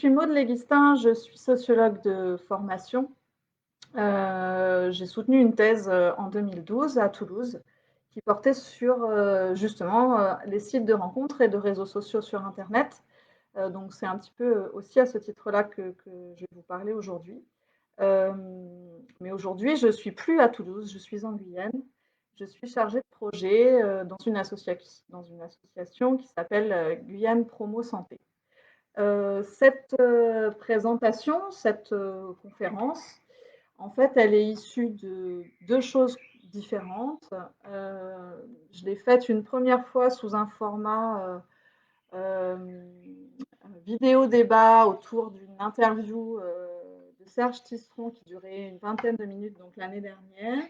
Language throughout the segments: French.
suis Maude Léguistin, je suis sociologue de formation. J'ai soutenu une thèse en 2012 à Toulouse qui portait sur justement les sites de rencontres et de réseaux sociaux sur Internet. Donc c'est un petit peu aussi à ce titre-là que je vais vous parler aujourd'hui. Mais aujourd'hui, je ne suis plus à Toulouse, je suis en Guyane. Je suis chargée de projet dans une association qui s'appelle Guyane Promo Santé. Cette présentation, cette conférence, en fait, elle est issue de deux choses différentes. Je l'ai faite une première fois sous un format vidéo débat autour d'une interview de Serge Tisseron qui durait une vingtaine de minutes, donc l'année dernière.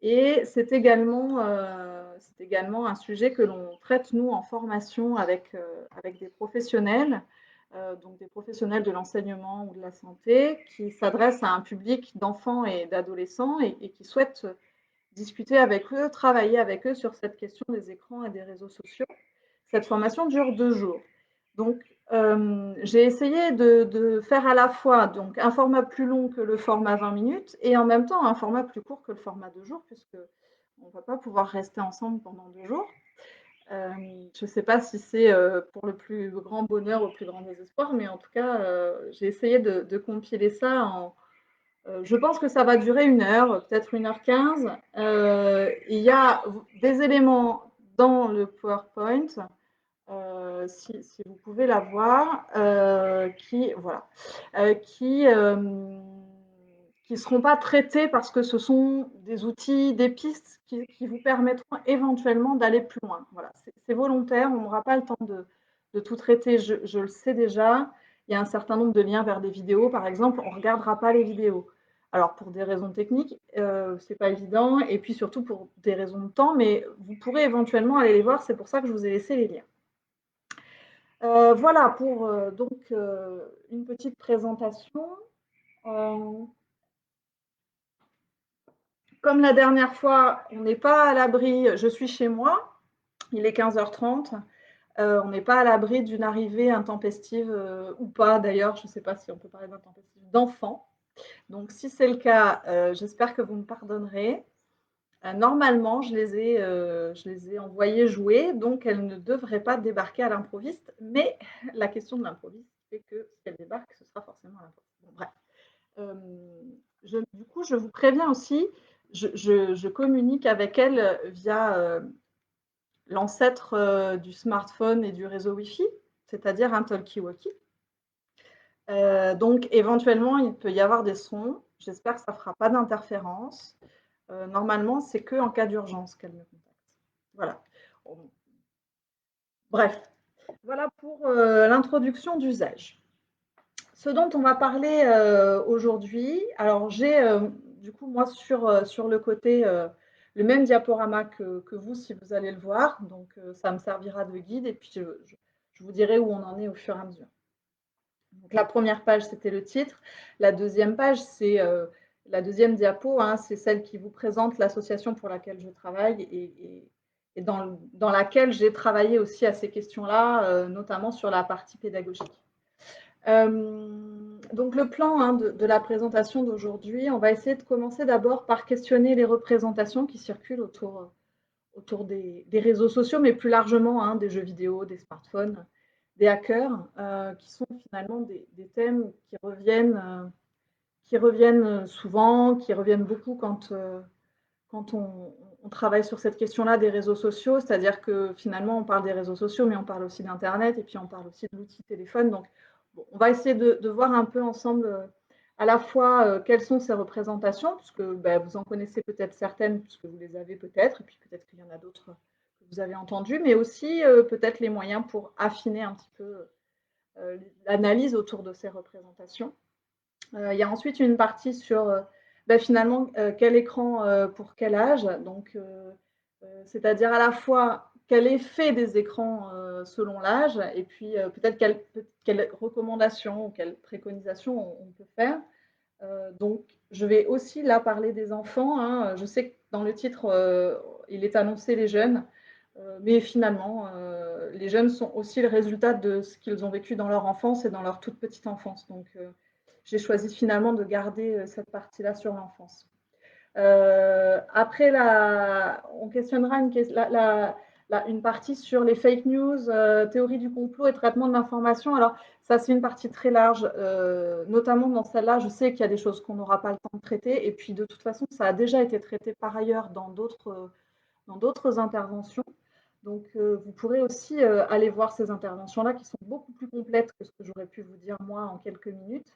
Et c'est également un sujet que l'on traite, nous, en formation avec des professionnels, donc des professionnels de l'enseignement ou de la santé, qui s'adressent à un public d'enfants et d'adolescents et qui souhaitent discuter avec eux, travailler avec eux sur cette question des écrans et des réseaux sociaux. Cette formation dure 2 jours. Donc, j'ai essayé de faire à la fois donc, un format plus long que le format 20 minutes et en même temps un format plus court que le format 2 jours, puisque on ne va pas pouvoir rester ensemble pendant 2 jours. Je ne sais pas si c'est pour le plus grand bonheur ou le plus grand désespoir, mais en tout cas, j'ai essayé de compiler ça en. Je pense que ça va durer 1 heure, peut-être 1h15. Il y a des éléments dans le PowerPoint si vous pouvez la voir, qui voilà, qui ne seront pas traités parce que ce sont des outils, des pistes qui vous permettront éventuellement d'aller plus loin. Voilà, c'est volontaire, on n'aura pas le temps de tout traiter, je le sais déjà. Il y a un certain nombre de liens vers des vidéos, par exemple, on ne regardera pas les vidéos. Alors pour des raisons techniques, c'est pas évident, et puis surtout pour des raisons de temps, mais vous pourrez éventuellement aller les voir, c'est pour ça que je vous ai laissé les liens. Voilà pour donc une petite présentation. Comme la dernière fois, on n'est pas à l'abri, je suis chez moi, il est 15h30, on n'est pas à l'abri d'une arrivée intempestive ou pas d'ailleurs, je ne sais pas si on peut parler d'intempestive, d'enfants. Donc si c'est le cas, j'espère que vous me pardonnerez. Normalement, je les ai envoyées jouer, donc elles ne devraient pas débarquer à l'improviste, mais la question de l'improviste fait que si elles débarquent, ce sera forcément à l'improviste. Bon, bref. Du coup, je vous préviens aussi, je communique avec elles via l'ancêtre du smartphone et du réseau Wi-Fi, c'est-à-dire un talkie-walkie. Donc, éventuellement, il peut y avoir des sons. J'espère que ça ne fera pas d'interférence. Normalement, c'est qu'en cas d'urgence qu'elle me contacte. Voilà. Bref, voilà pour l'introduction d'usage. Ce dont on va parler aujourd'hui, alors j'ai du coup moi sur le côté le même diaporama que vous si vous allez le voir, donc ça me servira de guide et puis je vous dirai où on en est au fur et à mesure. Donc, la première page, c'était le titre. La deuxième page, c'est la deuxième diapo, hein, c'est celle qui vous présente l'association pour laquelle je travaille et dans laquelle j'ai travaillé aussi à ces questions-là, notamment sur la partie pédagogique. Donc le plan hein, de la présentation d'aujourd'hui, on va essayer de commencer d'abord par questionner les représentations qui circulent autour des réseaux sociaux, mais plus largement hein, des jeux vidéo, des smartphones, des hackers, qui sont finalement des thèmes qui reviennent souvent, qui reviennent beaucoup quand on travaille sur cette question-là des réseaux sociaux, c'est-à-dire que finalement on parle des réseaux sociaux, mais on parle aussi d'Internet, et puis on parle aussi de l'outil téléphone. Donc bon, on va essayer de voir un peu ensemble à la fois quelles sont ces représentations, puisque vous en connaissez peut-être certaines, puisque vous les avez peut-être, et puis peut-être qu'il y en a d'autres que vous avez entendues, mais aussi peut-être les moyens pour affiner un petit peu l'analyse autour de ces représentations. Il y a ensuite une partie sur finalement quel écran pour quel âge, donc c'est-à-dire à la fois quel effet des écrans selon l'âge et puis peut-être quelles recommandations ou quelles préconisations on peut faire. Donc je vais aussi là parler des enfants. Hein. Je sais que dans le titre il est annoncé les jeunes. Mais finalement, les jeunes sont aussi le résultat de ce qu'ils ont vécu dans leur enfance et dans leur toute petite enfance. Donc, j'ai choisi finalement de garder cette partie-là sur l'enfance. Après, on questionnera une partie sur les fake news, théorie du complot et traitement de l'information. Alors, ça, c'est une partie très large, notamment dans celle-là. Je sais qu'il y a des choses qu'on n'aura pas le temps de traiter. Et puis, de toute façon, ça a déjà été traité par ailleurs dans d'autres interventions. Donc, vous pourrez aussi aller voir ces interventions-là qui sont beaucoup plus complètes que ce que j'aurais pu vous dire moi en quelques minutes.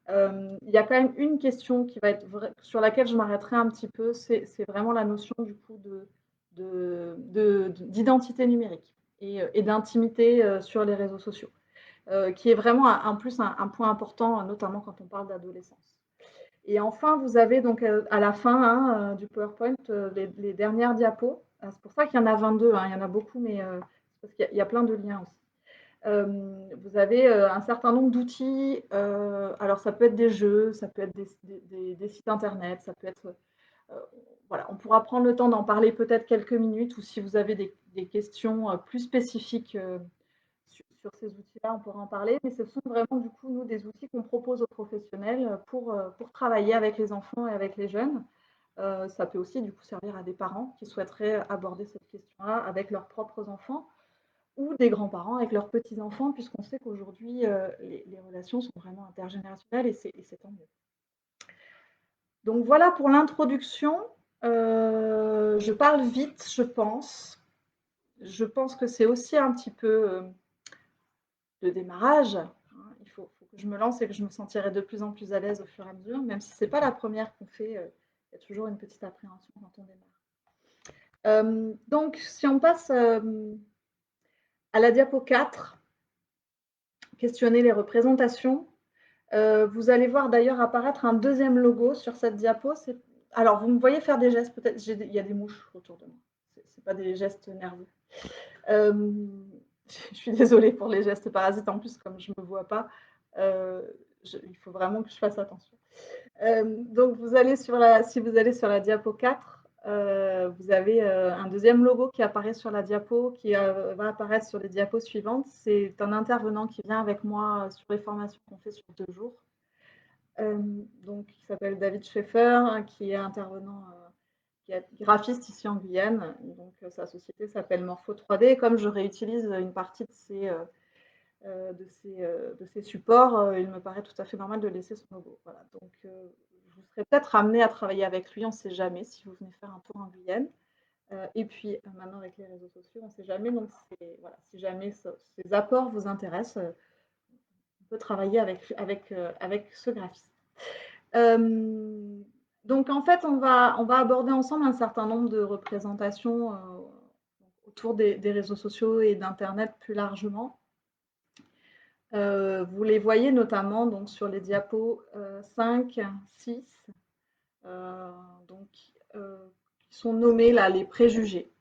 Il y a quand même une question qui va être sur laquelle je m'arrêterai un petit peu, c'est vraiment la notion du coup d'identité numérique et d'intimité sur les réseaux sociaux, qui est vraiment en plus un point important, notamment quand on parle d'adolescence. Et enfin, vous avez donc à la fin du PowerPoint les dernières diapos. C'est pour ça qu'il y en a 22, il y en a beaucoup, mais parce qu'il y a plein de liens aussi. Vous avez un certain nombre d'outils. Alors, ça peut être des jeux, ça peut être des sites internet, ça peut être. Voilà, on pourra prendre le temps d'en parler peut-être quelques minutes, ou si vous avez des questions plus spécifiques sur ces outils-là, on pourra en parler. Mais ce sont vraiment, du coup, nous, des outils qu'on propose aux professionnels pour travailler avec les enfants et avec les jeunes. Ça peut aussi, du coup, servir à des parents qui souhaiteraient aborder cette question-là avec leurs propres enfants, ou des grands-parents avec leurs petits-enfants, puisqu'on sait qu'aujourd'hui, les relations sont vraiment intergénérationnelles et c'est tant mieux. Donc voilà pour l'introduction. Je parle vite, je pense. Je pense que c'est aussi un petit peu le démarrage. Il faut que je me lance et que je me sentirai de plus en plus à l'aise au fur et à mesure, même si ce n'est pas la première qu'on fait. Il y a toujours une petite appréhension quand on démarre. Donc, si on passe à la diapo 4, questionner les représentations. Vous allez voir d'ailleurs apparaître un deuxième logo sur cette diapo. Alors, vous me voyez faire des gestes, peut-être, il y a des mouches autour de moi. Ce n'est pas des gestes nerveux. Je suis désolée pour les gestes parasites, en plus, comme je ne me vois pas, il faut vraiment que je fasse attention. Donc, si vous allez sur la diapo 4, vous avez un deuxième logo qui apparaît sur la diapo, qui va apparaître sur les diapos suivantes. C'est un intervenant qui vient avec moi sur les formations qu'on fait sur 2 jours. Donc, il s'appelle David Schaeffer, qui est intervenant, qui est graphiste ici en Guyane. Donc, sa société s'appelle Morpho 3D. Et comme je réutilise une partie de ces supports, il me paraît tout à fait normal de laisser son logo. Voilà. Donc, vous serez peut-être amené à travailler avec lui, on ne sait jamais, si vous venez faire un tour en Guyane. Et puis, maintenant, avec les réseaux sociaux, on ne sait jamais. Donc, voilà, si jamais ces apports vous intéressent, on peut travailler avec ce graphiste. Donc, en fait, on va aborder ensemble un certain nombre de représentations autour des réseaux sociaux et d'Internet plus largement. Vous les voyez notamment donc, sur les diapos 5, 6, qui sont nommés là, les préjugés.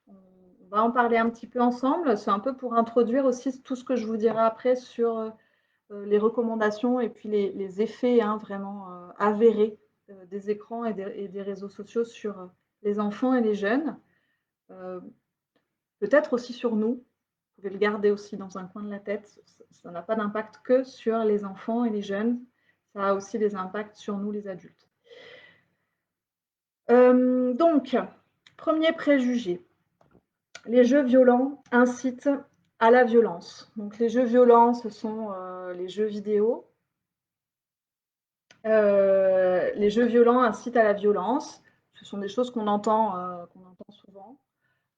On va en parler un petit peu ensemble. C'est un peu pour introduire aussi tout ce que je vous dirai après sur les recommandations et puis les effets vraiment avérés des écrans et des réseaux sociaux sur les enfants et les jeunes. Peut-être aussi sur nous. Vous pouvez le garder aussi dans un coin de la tête. Ça n'a pas d'impact que sur les enfants et les jeunes. Ça a aussi des impacts sur nous, les adultes. Donc, premier préjugé. Les jeux violents incitent à la violence. Donc, les jeux violents, ce sont les jeux vidéo. Les jeux violents incitent à la violence. Ce sont des choses qu'on entend souvent.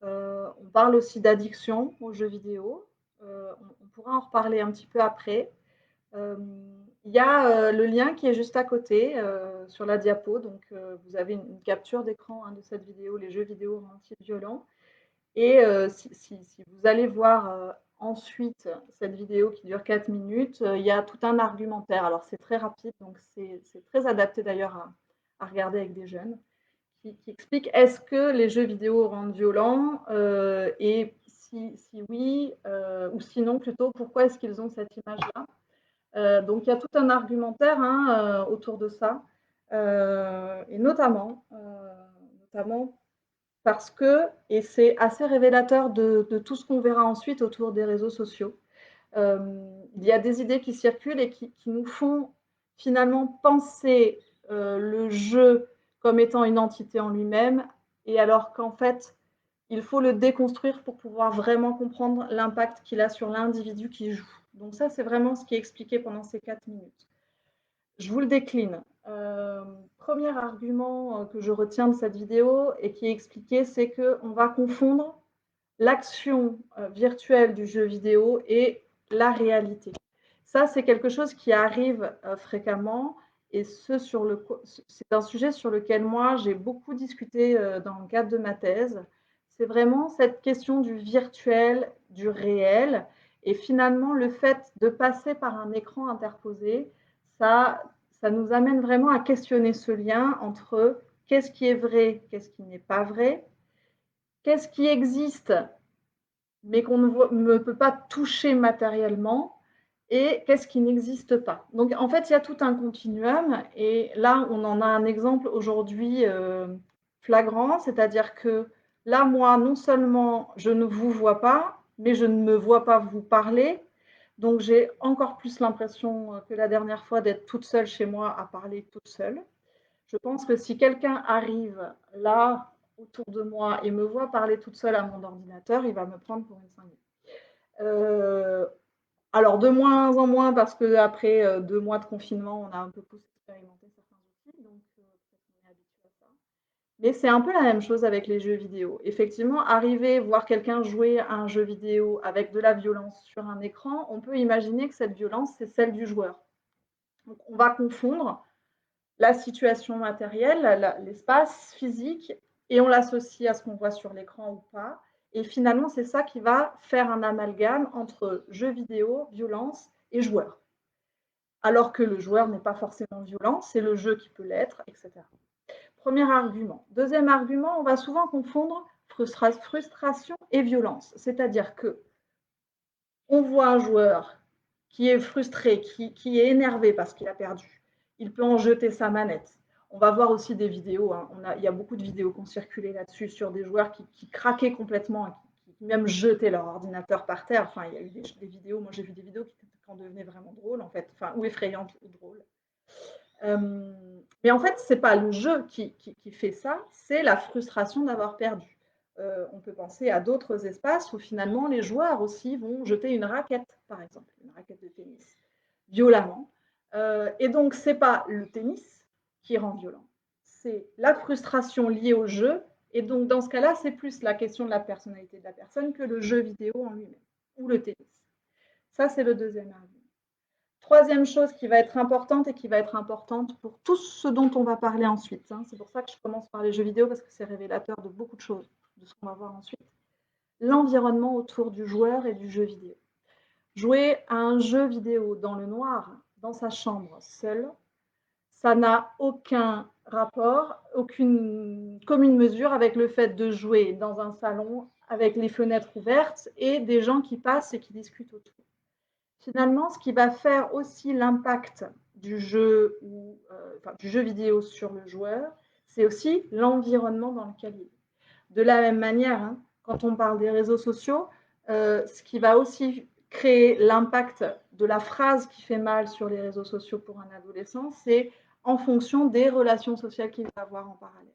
On parle aussi d'addiction aux jeux vidéo. On pourra en reparler un petit peu après. Il y a le lien qui est juste à côté sur la diapo. Donc, vous avez une capture d'écran de cette vidéo, les jeux vidéo rendent-ils violents. Et si vous allez voir ensuite cette vidéo qui dure 4 minutes, il y a tout un argumentaire. Alors, c'est très rapide, donc c'est très adapté d'ailleurs à regarder avec des jeunes, qui explique est-ce que les jeux vidéo rendent violents et si oui, ou sinon plutôt, pourquoi est-ce qu'ils ont cette image-là. Donc, il y a tout un argumentaire autour de ça, et notamment parce que, et c'est assez révélateur de tout ce qu'on verra ensuite autour des réseaux sociaux, il y a des idées qui circulent et qui nous font finalement penser le jeu comme étant une entité en lui-même, et alors qu'en fait, il faut le déconstruire pour pouvoir vraiment comprendre l'impact qu'il a sur l'individu qui joue. Donc ça, c'est vraiment ce qui est expliqué pendant ces 4 minutes. Je vous le décline. Premier argument que je retiens de cette vidéo et qui est expliqué, c'est qu'on va confondre l'action virtuelle du jeu vidéo et la réalité. Ça, c'est quelque chose qui arrive fréquemment, et c'est un sujet sur lequel moi j'ai beaucoup discuté dans le cadre de ma thèse. C'est vraiment cette question du virtuel, du réel, et finalement le fait de passer par un écran interposé, ça nous amène vraiment à questionner ce lien entre qu'est-ce qui est vrai, qu'est-ce qui n'est pas vrai, qu'est-ce qui existe mais qu'on ne peut pas toucher matériellement, et qu'est-ce qui n'existe pas. Donc en fait, il y a tout un continuum, et là, on en a un exemple aujourd'hui flagrant, c'est-à-dire que là, moi, non seulement je ne vous vois pas, mais je ne me vois pas vous parler, donc j'ai encore plus l'impression que la dernière fois d'être toute seule chez moi à parler toute seule. Je pense que si quelqu'un arrive là, autour de moi, et me voit parler toute seule à mon ordinateur, il va me prendre pour une cinglée. Alors, de moins en moins, parce qu'après 2 mois de confinement, on a un peu plus expérimenté certains outils, donc peut-être qu'on est habitué à ça. Mais c'est un peu la même chose avec les jeux vidéo. Effectivement, arriver, voir quelqu'un jouer à un jeu vidéo avec de la violence sur un écran, on peut imaginer que cette violence, c'est celle du joueur. Donc, on va confondre la situation matérielle, l'espace physique, et on l'associe à ce qu'on voit sur l'écran ou pas. Et finalement, c'est ça qui va faire un amalgame entre jeu vidéo, violence et joueur. Alors que le joueur n'est pas forcément violent, c'est le jeu qui peut l'être, etc. Premier argument. Deuxième argument, on va souvent confondre frustration et violence. C'est-à-dire que on voit un joueur qui est frustré, qui est énervé parce qu'il a perdu. Il peut en jeter sa manette. On va voir aussi des vidéos, hein. Il y a beaucoup de vidéos qui ont circulé là-dessus sur des joueurs qui craquaient complètement, qui même jetaient leur ordinateur par terre. Enfin, il y a eu des vidéos, moi j'ai vu des vidéos qui en devenaient vraiment drôles, en fait, enfin, ou effrayantes ou drôles. Mais en fait, ce n'est pas le jeu qui fait ça, c'est la frustration d'avoir perdu. On peut penser à d'autres espaces où finalement les joueurs aussi vont jeter une raquette, par exemple, une raquette de tennis, violemment. Et donc, ce n'est pas le tennis qui rend violent, c'est la frustration liée au jeu. Et donc, dans ce cas-là, c'est plus la question de la personnalité de la personne que le jeu vidéo en lui-même, ou le tennis. Ça, c'est le deuxième argument. Troisième chose qui va être importante et qui va être importante pour tout ce dont on va parler ensuite. C'est pour ça que je commence par les jeux vidéo, parce que c'est révélateur de beaucoup de choses, de ce qu'on va voir ensuite. L'environnement autour du joueur et du jeu vidéo. Jouer à un jeu vidéo dans le noir, dans sa chambre, seul, ça n'a aucun rapport, aucune commune mesure avec le fait de jouer dans un salon avec les fenêtres ouvertes et des gens qui passent et qui discutent autour. Finalement, ce qui va faire aussi l'impact du jeu du jeu vidéo sur le joueur, c'est aussi l'environnement dans lequel il est. De la même manière, hein, quand on parle des réseaux sociaux, ce qui va aussi créer l'impact de la phrase qui fait mal sur les réseaux sociaux pour un adolescent, c'est en fonction des relations sociales qu'il va avoir en parallèle.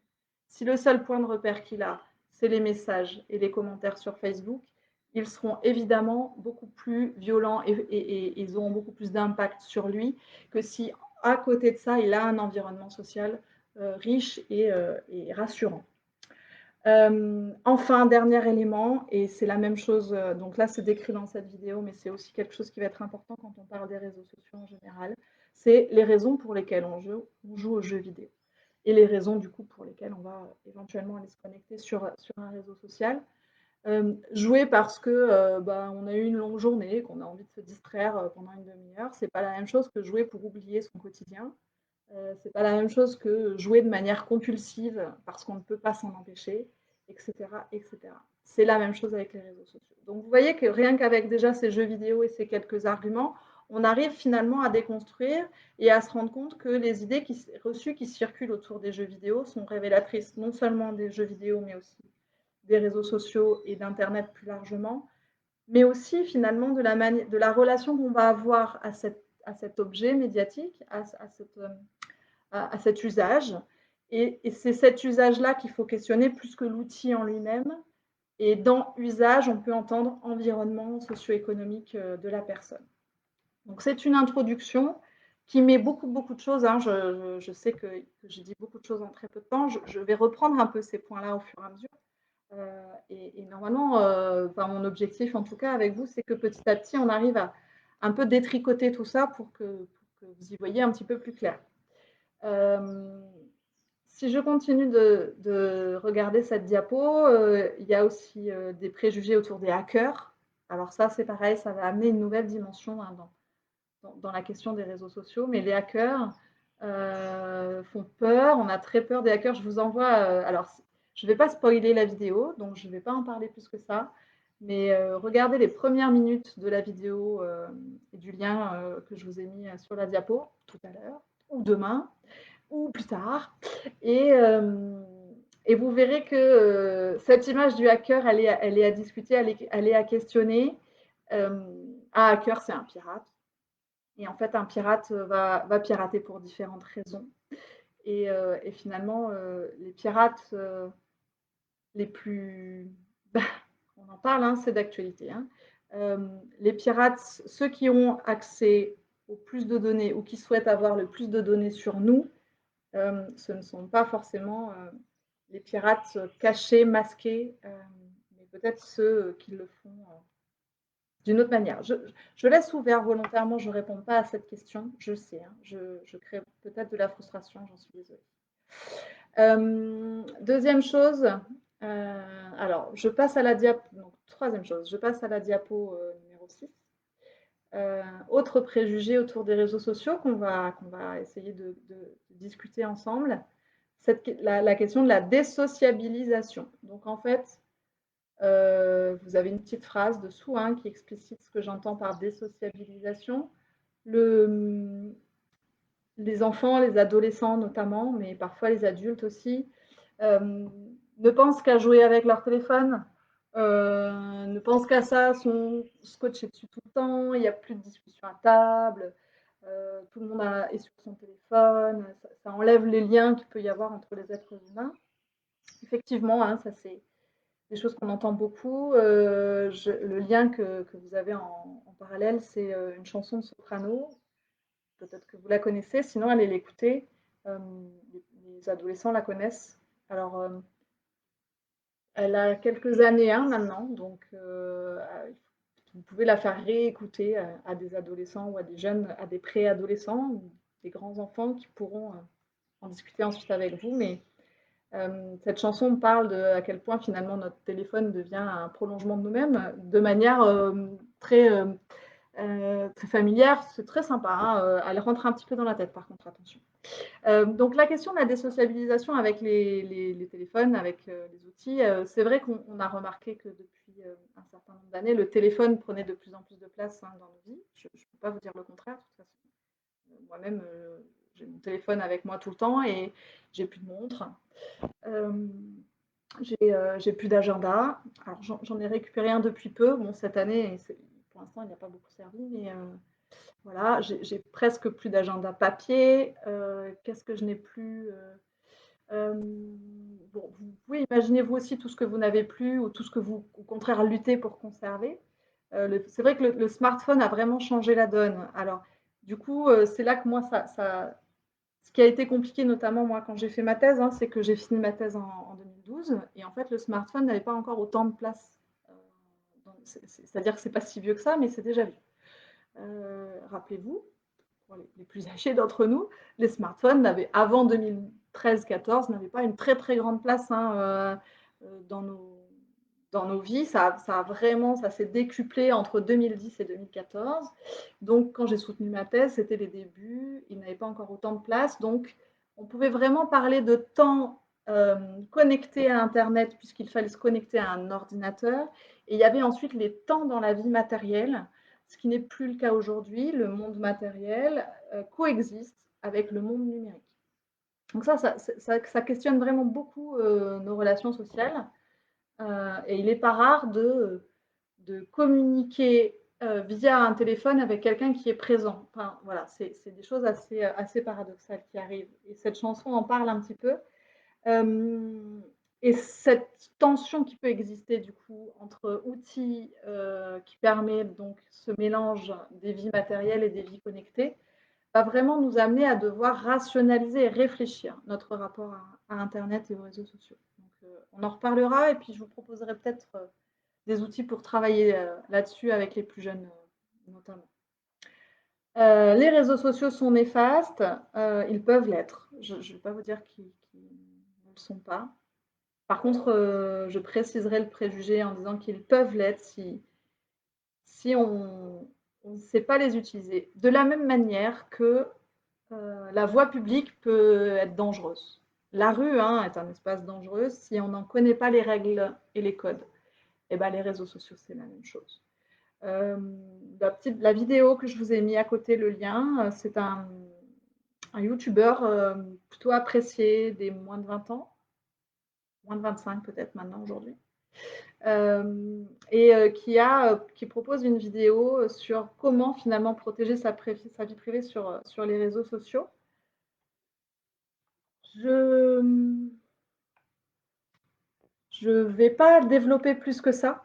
Si le seul point de repère qu'il a, c'est les messages et les commentaires sur Facebook, ils seront évidemment beaucoup plus violents et ils auront beaucoup plus d'impact sur lui que si, à côté de ça, il a un environnement social riche et rassurant. Enfin, dernier élément, et c'est la même chose, donc là c'est décrit dans cette vidéo, mais c'est aussi quelque chose qui va être important quand on parle des réseaux sociaux en général, c'est les raisons pour lesquelles on joue aux jeux vidéo. Et les raisons du coup pour lesquelles on va éventuellement aller se connecter sur un réseau social. Jouer parce que on a eu une longue journée, qu'on a envie de se distraire pendant une demi-heure, c'est pas la même chose que jouer pour oublier son quotidien. C'est pas la même chose que jouer de manière compulsive parce qu'on ne peut pas s'en empêcher, etc., etc. C'est la même chose avec les réseaux sociaux. Donc vous voyez que rien qu'avec déjà ces jeux vidéo et ces quelques arguments, on arrive finalement à déconstruire et à se rendre compte que les idées reçues qui circulent autour des jeux vidéo sont révélatrices non seulement des jeux vidéo, mais aussi des réseaux sociaux et d'internet plus largement, mais aussi finalement de la relation qu'on va avoir à cet objet médiatique, à cet usage. Et c'est cet usage-là qu'il faut questionner plus que l'outil en lui-même. Et dans usage, on peut entendre environnement socio-économique de la personne. Donc c'est une introduction qui met beaucoup, beaucoup de choses. Hein. Je sais que j'ai dit beaucoup de choses en très peu de temps. Je vais reprendre un peu ces points-là au fur et à mesure. Et normalement, enfin, mon objectif en tout cas avec vous, c'est que petit à petit, on arrive à un peu détricoter tout ça pour que vous y voyez un petit peu plus clair. Si je continue de regarder cette diapo, il y a aussi des préjugés autour des hackers. Alors ça, c'est pareil, ça va amener une nouvelle dimension hein, dans la question des réseaux sociaux. Mais les hackers font peur, on a très peur des hackers. Je vous envoie, alors je ne vais pas spoiler la vidéo, donc je ne vais pas en parler plus que ça. Mais regardez les premières minutes de la vidéo et du lien que je vous ai mis sur la diapo tout à l'heure, ou demain, ou plus tard. Et vous verrez que cette image du hacker, elle est à discuter, elle est à questionner. Un hacker, c'est un pirate. Et en fait, un pirate va pirater pour différentes raisons. Et finalement, les pirates les plus... on en parle, hein, c'est d'actualité. Hein. Les pirates, ceux qui ont accès au plus de données ou qui souhaitent avoir le plus de données sur nous, ce ne sont pas forcément les pirates cachés, masqués, mais peut-être ceux qui le font d'une autre manière. Je laisse ouvert volontairement, je ne réponds pas à cette question, je sais, hein, je crée peut-être de la frustration, j'en suis désolée. Deuxième chose, alors je passe à la diapo, troisième chose, je passe à la diapo numéro 6. Autre préjugé autour des réseaux sociaux qu'on va essayer de discuter ensemble, la question de la désociabilisation. Donc en fait, vous avez une petite phrase dessous hein, qui explicite ce que j'entends par désociabilisation. Les enfants, les adolescents notamment, mais parfois les adultes aussi, ne pensent qu'à jouer avec leur téléphone, ne pensent qu'à ça, sont scotchés dessus tout le temps, il n'y a plus de discussion à table, tout le monde est sur son téléphone, ça enlève les liens qu'il peut y avoir entre les êtres humains. Effectivement, hein, ça c'est des choses qu'on entend beaucoup. Le lien que vous avez en parallèle, c'est une chanson de soprano. Peut-être que vous la connaissez, sinon allez l'écouter. Les adolescents la connaissent. Alors, elle a quelques années hein, maintenant, donc vous pouvez la faire réécouter à des adolescents ou à des jeunes, à des préadolescents ou des grands enfants qui pourront en discuter ensuite avec vous. Mais cette chanson parle de à quel point finalement notre téléphone devient un prolongement de nous-mêmes de manière très familière. C'est très sympa. Hein, elle rentre un petit peu dans la tête par contre, attention. Donc la question de la désociabilisation avec les téléphones, avec les outils, c'est vrai qu'on a remarqué que depuis un certain nombre d'années, le téléphone prenait de plus en plus de place hein, dans nos vies. Je ne peux pas vous dire le contraire, de toute façon. Moi-même, j'ai mon téléphone avec moi tout le temps et j'ai plus de montre. J'ai plus d'agenda. Alors j'en ai récupéré un depuis peu. Bon, cette année, pour l'instant, il n'a pas beaucoup servi, mais voilà, j'ai presque plus d'agenda papier. Qu'est-ce que je n'ai plus bon, vous pouvez imaginer vous aussi tout ce que vous n'avez plus ou tout ce que vous, au contraire, luttez pour conserver. C'est vrai que le smartphone a vraiment changé la donne. Alors, du coup, c'est là que moi, ce qui a été compliqué, notamment moi, quand j'ai fait ma thèse, hein, c'est que j'ai fini ma thèse en 2012 et en fait, le smartphone n'avait pas encore autant de place. C'est-à-dire que c'est pas si vieux que ça, mais c'est déjà vieux. Rappelez-vous, pour les plus âgés d'entre nous, les smartphones avant 2013-14 n'avaient pas une très très grande place hein, dans nos vies. Ça s'est décuplé entre 2010 et 2014. Donc, quand j'ai soutenu ma thèse, c'était les débuts. Il n'avait pas encore autant de place. Donc, on pouvait vraiment parler de temps connecté à Internet, puisqu'il fallait se connecter à un ordinateur. Et il y avait ensuite les temps dans la vie matérielle, ce qui n'est plus le cas aujourd'hui. Le monde matériel coexiste avec le monde numérique. Donc ça questionne vraiment beaucoup nos relations sociales. Et il n'est pas rare de communiquer via un téléphone avec quelqu'un qui est présent. Enfin, voilà, c'est des choses assez paradoxales qui arrivent. Et cette chanson en parle un petit peu. Et cette tension qui peut exister du coup entre outils qui permet donc ce mélange des vies matérielles et des vies connectées va vraiment nous amener à devoir rationaliser et réfléchir notre rapport à Internet et aux réseaux sociaux. Donc, on en reparlera et puis je vous proposerai peut-être des outils pour travailler là-dessus avec les plus jeunes notamment. Les réseaux sociaux sont néfastes, ils peuvent l'être. Je ne vais pas vous dire qu'ils ne le sont pas. Par contre, je préciserai le préjugé en disant qu'ils peuvent l'être si on ne sait pas les utiliser. De la même manière que la voie publique peut être dangereuse. La rue est un espace dangereux si on n'en connaît pas les règles et les codes. Et ben, les réseaux sociaux, c'est la même chose. La vidéo que je vous ai mis à côté, le lien, c'est un YouTuber plutôt apprécié des moins de 20 ans, moins de 25 peut-être maintenant aujourd'hui, qui propose une vidéo sur comment finalement protéger sa vie privée sur les réseaux sociaux. Je ne vais pas développer plus que ça,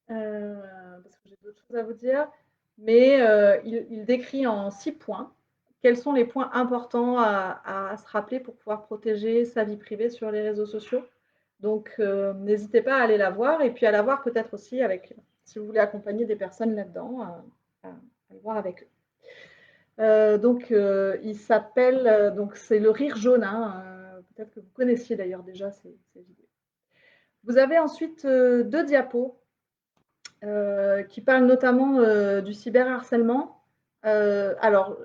parce que j'ai d'autres choses à vous dire, mais il décrit en 6 points quels sont les points importants à se rappeler pour pouvoir protéger sa vie privée sur les réseaux sociaux. Donc, n'hésitez pas à aller la voir et puis à la voir peut-être aussi avec, si vous voulez accompagner des personnes là-dedans, à le voir avec eux. Il s'appelle, donc c'est le rire jaune, peut-être que vous connaissiez d'ailleurs déjà ces vidéos. Vous avez ensuite 2 diapos qui parlent notamment du cyberharcèlement. Alors,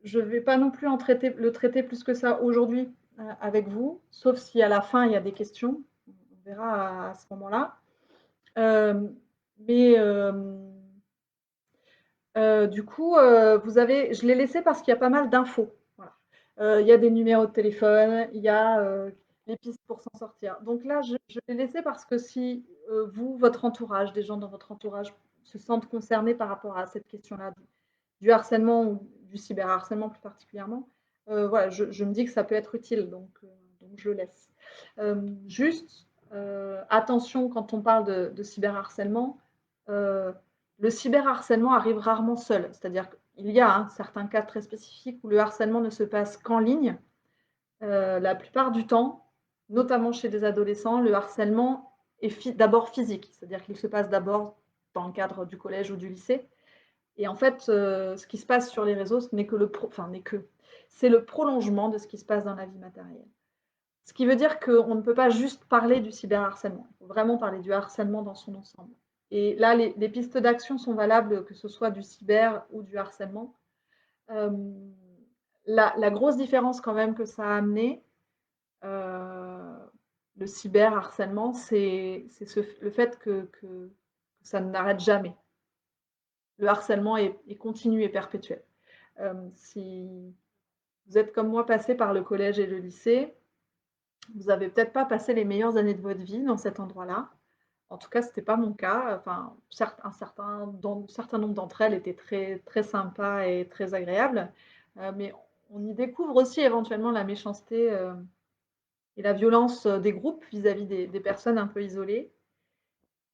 je ne vais pas non plus le traiter plus que ça aujourd'hui avec vous, sauf si à la fin il y a des questions. On verra à ce moment-là. Du coup, je l'ai laissé parce qu'il y a pas mal d'infos. Voilà. Il y a des numéros de téléphone, il y a les pistes pour s'en sortir. Donc là, je l'ai laissé parce que si vous, votre entourage, des gens dans votre entourage se sentent concernés par rapport à cette question-là, du harcèlement ou du cyberharcèlement plus particulièrement, voilà, je me dis que ça peut être utile, donc je le laisse. Juste, attention quand on parle de cyberharcèlement, le cyberharcèlement arrive rarement seul. C'est-à-dire qu'il y a certains cas très spécifiques où le harcèlement ne se passe qu'en ligne. La plupart du temps, notamment chez des adolescents, le harcèlement est d'abord physique. C'est-à-dire qu'il se passe d'abord dans le cadre du collège ou du lycée. Et en fait, ce qui se passe sur les réseaux, ce n'est que c'est le prolongement de ce qui se passe dans la vie matérielle. Ce qui veut dire qu'on ne peut pas juste parler du cyberharcèlement. Il faut vraiment parler du harcèlement dans son ensemble. Et là, les pistes d'action sont valables, que ce soit du cyber ou du harcèlement. La grosse différence quand même que ça a amené, le cyberharcèlement, c'est le fait que ça n'arrête jamais. Le harcèlement est continu et perpétuel. Si vous êtes comme moi passé par le collège et le lycée, vous n'avez peut-être pas passé les meilleures années de votre vie dans cet endroit-là. En tout cas, ce n'était pas mon cas. Enfin, un certain nombre d'entre elles étaient très, très sympas et très agréables. Mais on y découvre aussi éventuellement la méchanceté et la violence des groupes vis-à-vis des personnes un peu isolées.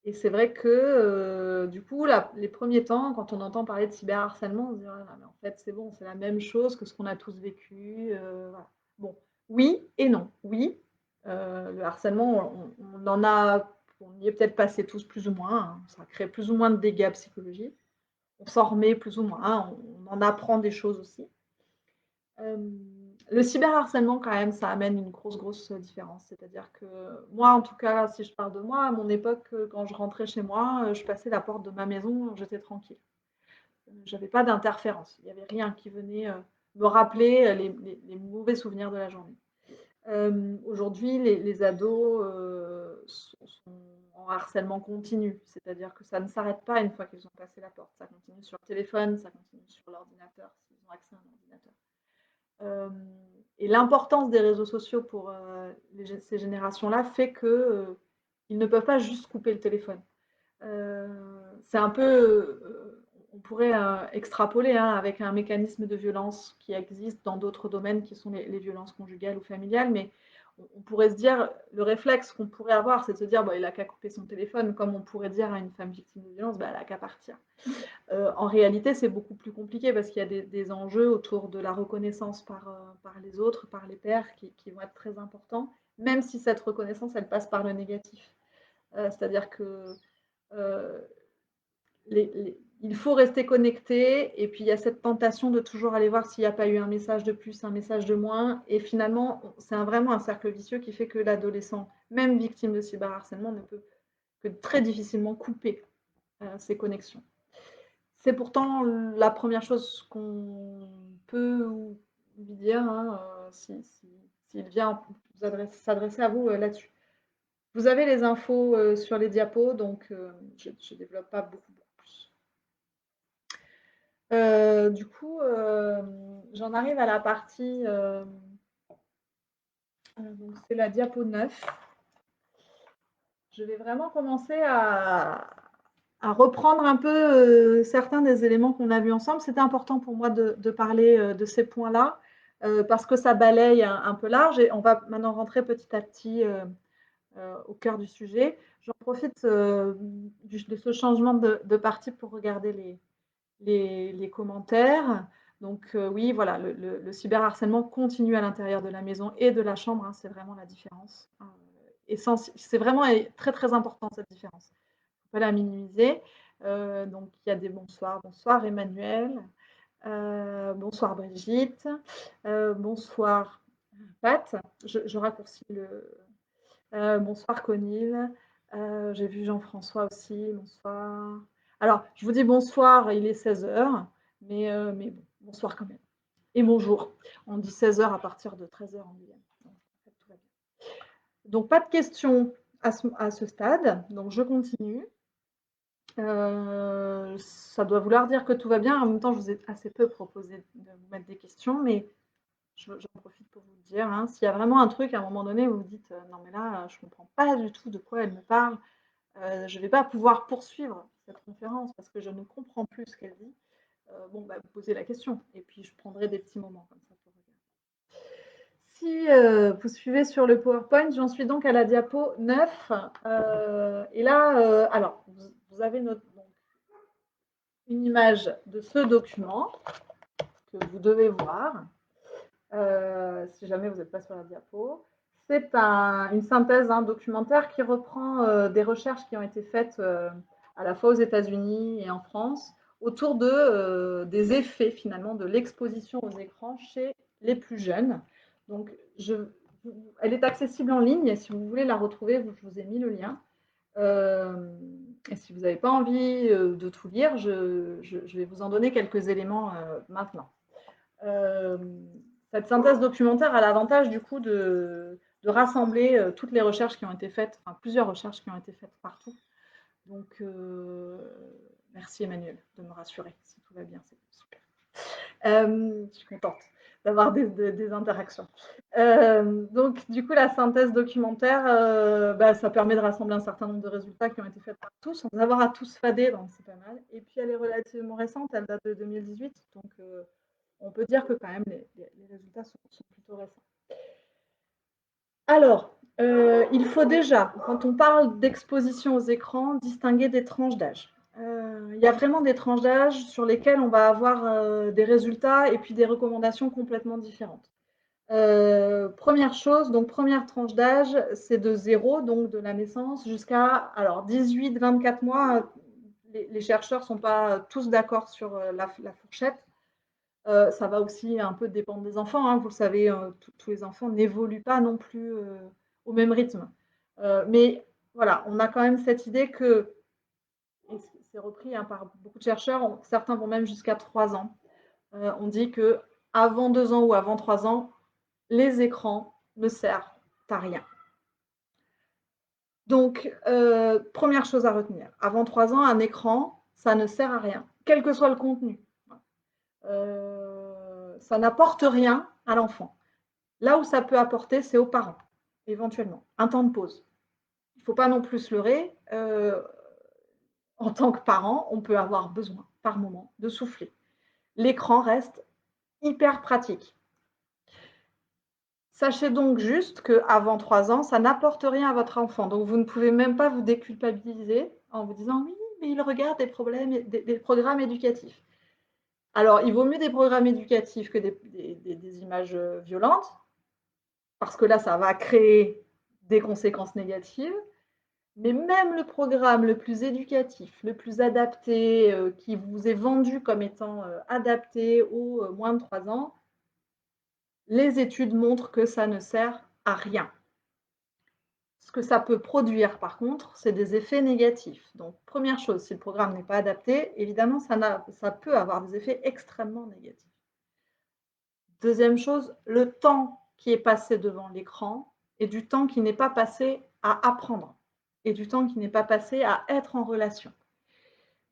Et c'est vrai que du coup, les premiers temps, quand on entend parler de cyberharcèlement, on se dit ah, mais en fait, c'est bon, c'est la même chose que ce qu'on a tous vécu. Voilà. Bon, oui et non. Oui, le harcèlement, on y est peut-être passé tous plus ou moins. Ça crée plus ou moins de dégâts psychologiques. On s'en remet plus ou moins. On en apprend des choses aussi. Le cyberharcèlement, quand même, ça amène une grosse différence. C'est-à-dire que moi, en tout cas, si je parle de moi, à mon époque, quand je rentrais chez moi, je passais la porte de ma maison, j'étais tranquille. J'avais pas d'interférence. Il n'y avait rien qui venait me rappeler les mauvais souvenirs de la journée. Aujourd'hui, les ados sont en harcèlement continu, c'est-à-dire que ça ne s'arrête pas une fois qu'ils ont passé la porte. Ça continue sur le téléphone, ça continue sur l'ordinateur, s'ils ont accès à un ordinateur. Et l'importance des réseaux sociaux pour ces générations-là fait que ils ne peuvent pas juste couper le téléphone. C'est un peu, on pourrait extrapoler hein, avec un mécanisme de violence qui existe dans d'autres domaines qui sont les violences conjugales ou familiales, mais on pourrait se dire, le réflexe qu'on pourrait avoir, c'est de se dire, bah, il a qu'à couper son téléphone, comme on pourrait dire à une femme victime de violence, bah, elle a qu'à partir. En réalité, c'est beaucoup plus compliqué parce qu'il y a des enjeux autour de la reconnaissance par les autres, par les pairs, qui vont être très importants, même si cette reconnaissance, elle passe par le négatif. C'est-à-dire que il faut rester connecté, et puis il y a cette tentation de toujours aller voir s'il n'y a pas eu un message de plus, un message de moins, et finalement, c'est vraiment un cercle vicieux qui fait que l'adolescent, même victime de cyberharcèlement, ne peut que très difficilement couper ses connexions. C'est pourtant la première chose qu'on peut lui dire hein, s'il vient s'adresser à vous là-dessus. Vous avez les infos sur les diapos, donc je ne développe pas beaucoup plus. Du coup, j'en arrive à la partie, c'est la diapo 9. Je vais vraiment commencer à reprendre un peu certains des éléments qu'on a vus ensemble. C'était important pour moi de parler de ces points-là, parce que ça balaye un peu large, et on va maintenant rentrer petit à petit au cœur du sujet. J'en profite de ce changement de partie pour regarder les commentaires. Donc oui, voilà, le cyberharcèlement continue à l'intérieur de la maison et de la chambre, hein, c'est vraiment la différence. Et c'est vraiment très très important cette différence. Il ne faut pas la minimiser. Donc il y a des bonsoirs. Bonsoir Emmanuel. Bonsoir Brigitte. Bonsoir Pat. Je raccourcis le. Bonsoir Conil. J'ai vu Jean-François aussi. Bonsoir. Alors, je vous dis bonsoir, il est 16h, mais bon, bonsoir quand même. Et bonjour. On dit 16h à partir de 13h en Guyane. Donc, pas de questions à ce stade. Donc, je continue. Ça doit vouloir dire que tout va bien. En même temps, je vous ai assez peu proposé de vous mettre des questions, mais j'en profite pour vous le dire. Hein. S'il y a vraiment un truc, à un moment donné, où vous dites non, mais là, je ne comprends pas du tout de quoi elle me parle, je ne vais pas pouvoir poursuivre cette conférence parce que je ne comprends plus ce qu'elle dit. Bon, bah, vous posez la question et puis je prendrai des petits moments comme ça pour regarder. Si vous suivez sur le PowerPoint, j'en suis donc à la diapo 9. Et là, alors, vous avez donc, une image de ce document que vous devez voir. Si jamais vous n'êtes pas sur la diapo. C'est une synthèse d'un documentaire qui reprend des recherches qui ont été faites à la fois aux États-Unis et en France autour des effets finalement de l'exposition aux écrans chez les plus jeunes. Donc, elle est accessible en ligne et si vous voulez la retrouver, je vous ai mis le lien. Et si vous n'avez pas envie de tout lire, je vais vous en donner quelques éléments maintenant. Cette synthèse documentaire a l'avantage du coup de rassembler toutes les recherches qui ont été faites, enfin plusieurs recherches qui ont été faites partout. Donc, merci Emmanuel de me rassurer si tout va bien, c'est super. Je suis contente d'avoir des interactions. Donc, du coup, la synthèse documentaire, ça permet de rassembler un certain nombre de résultats qui ont été faits par tous, sans avoir à tous fader, donc c'est pas mal. Et puis, elle est relativement récente, elle date de 2018, donc on peut dire que quand même les résultats sont plutôt récents. Alors, il faut déjà, quand on parle d'exposition aux écrans, distinguer des tranches d'âge. Il y a vraiment des tranches d'âge sur lesquelles on va avoir des résultats et puis des recommandations complètement différentes. Première chose, donc première tranche d'âge, c'est de 0, donc de la naissance, jusqu'à 18-24 mois. Les chercheurs ne sont pas tous d'accord sur la fourchette. Ça va aussi un peu dépendre des enfants. Hein. Vous le savez, tous les enfants n'évoluent pas non plus au même rythme. Mais voilà, on a quand même cette idée que, et c'est repris hein, par beaucoup de chercheurs, certains vont même jusqu'à 3 ans. On dit que avant 2 ans ou avant 3 ans, les écrans ne servent à rien. Donc, première chose à retenir, avant 3 ans, un écran, ça ne sert à rien, quel que soit le contenu. Ça n'apporte rien à l'enfant. Là où ça peut apporter, c'est aux parents, éventuellement. Un temps de pause. il ne faut pas non plus se leurrer, en tant que parent, on peut avoir besoin, par moment, de souffler. L'écran reste hyper pratique. Sachez donc juste qu'avant 3 ans, ça n'apporte rien à votre enfant. Donc vous ne pouvez même pas vous déculpabiliser en vous disant: «Oui, mais il regarde des programmes éducatifs». Alors, il vaut mieux des programmes éducatifs que des images, violentes, parce que là, ça va créer des conséquences négatives. Mais même le programme le plus éducatif, le plus adapté, qui vous est vendu comme étant, adapté aux, moins de 3 ans, les études montrent que ça ne sert à rien. Ce que ça peut produire par contre, c'est des effets négatifs. Donc première chose, si le programme n'est pas adapté, évidemment ça peut avoir des effets extrêmement négatifs. Deuxième chose, le temps qui est passé devant l'écran est du temps qui n'est pas passé à apprendre et du temps qui n'est pas passé à être en relation.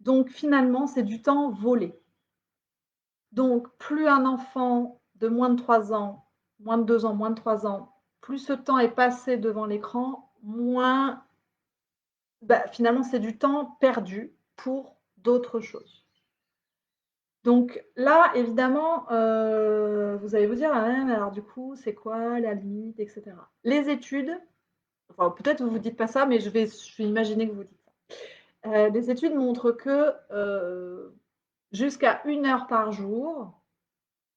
Donc finalement, c'est du temps volé. Donc plus un enfant de moins de 3 ans, moins de 2 ans, moins de 3 ans, plus ce temps est passé devant l'écran, moins finalement c'est du temps perdu pour d'autres choses. Donc là, évidemment, vous allez vous dire: «Ah ouais, mais alors du coup, c'est quoi la limite?» et cetera. Les études, enfin peut-être vous vous dites pas ça, mais je vais imaginer que vous dites ça. Les études montrent que, jusqu'à 1 heure par jour,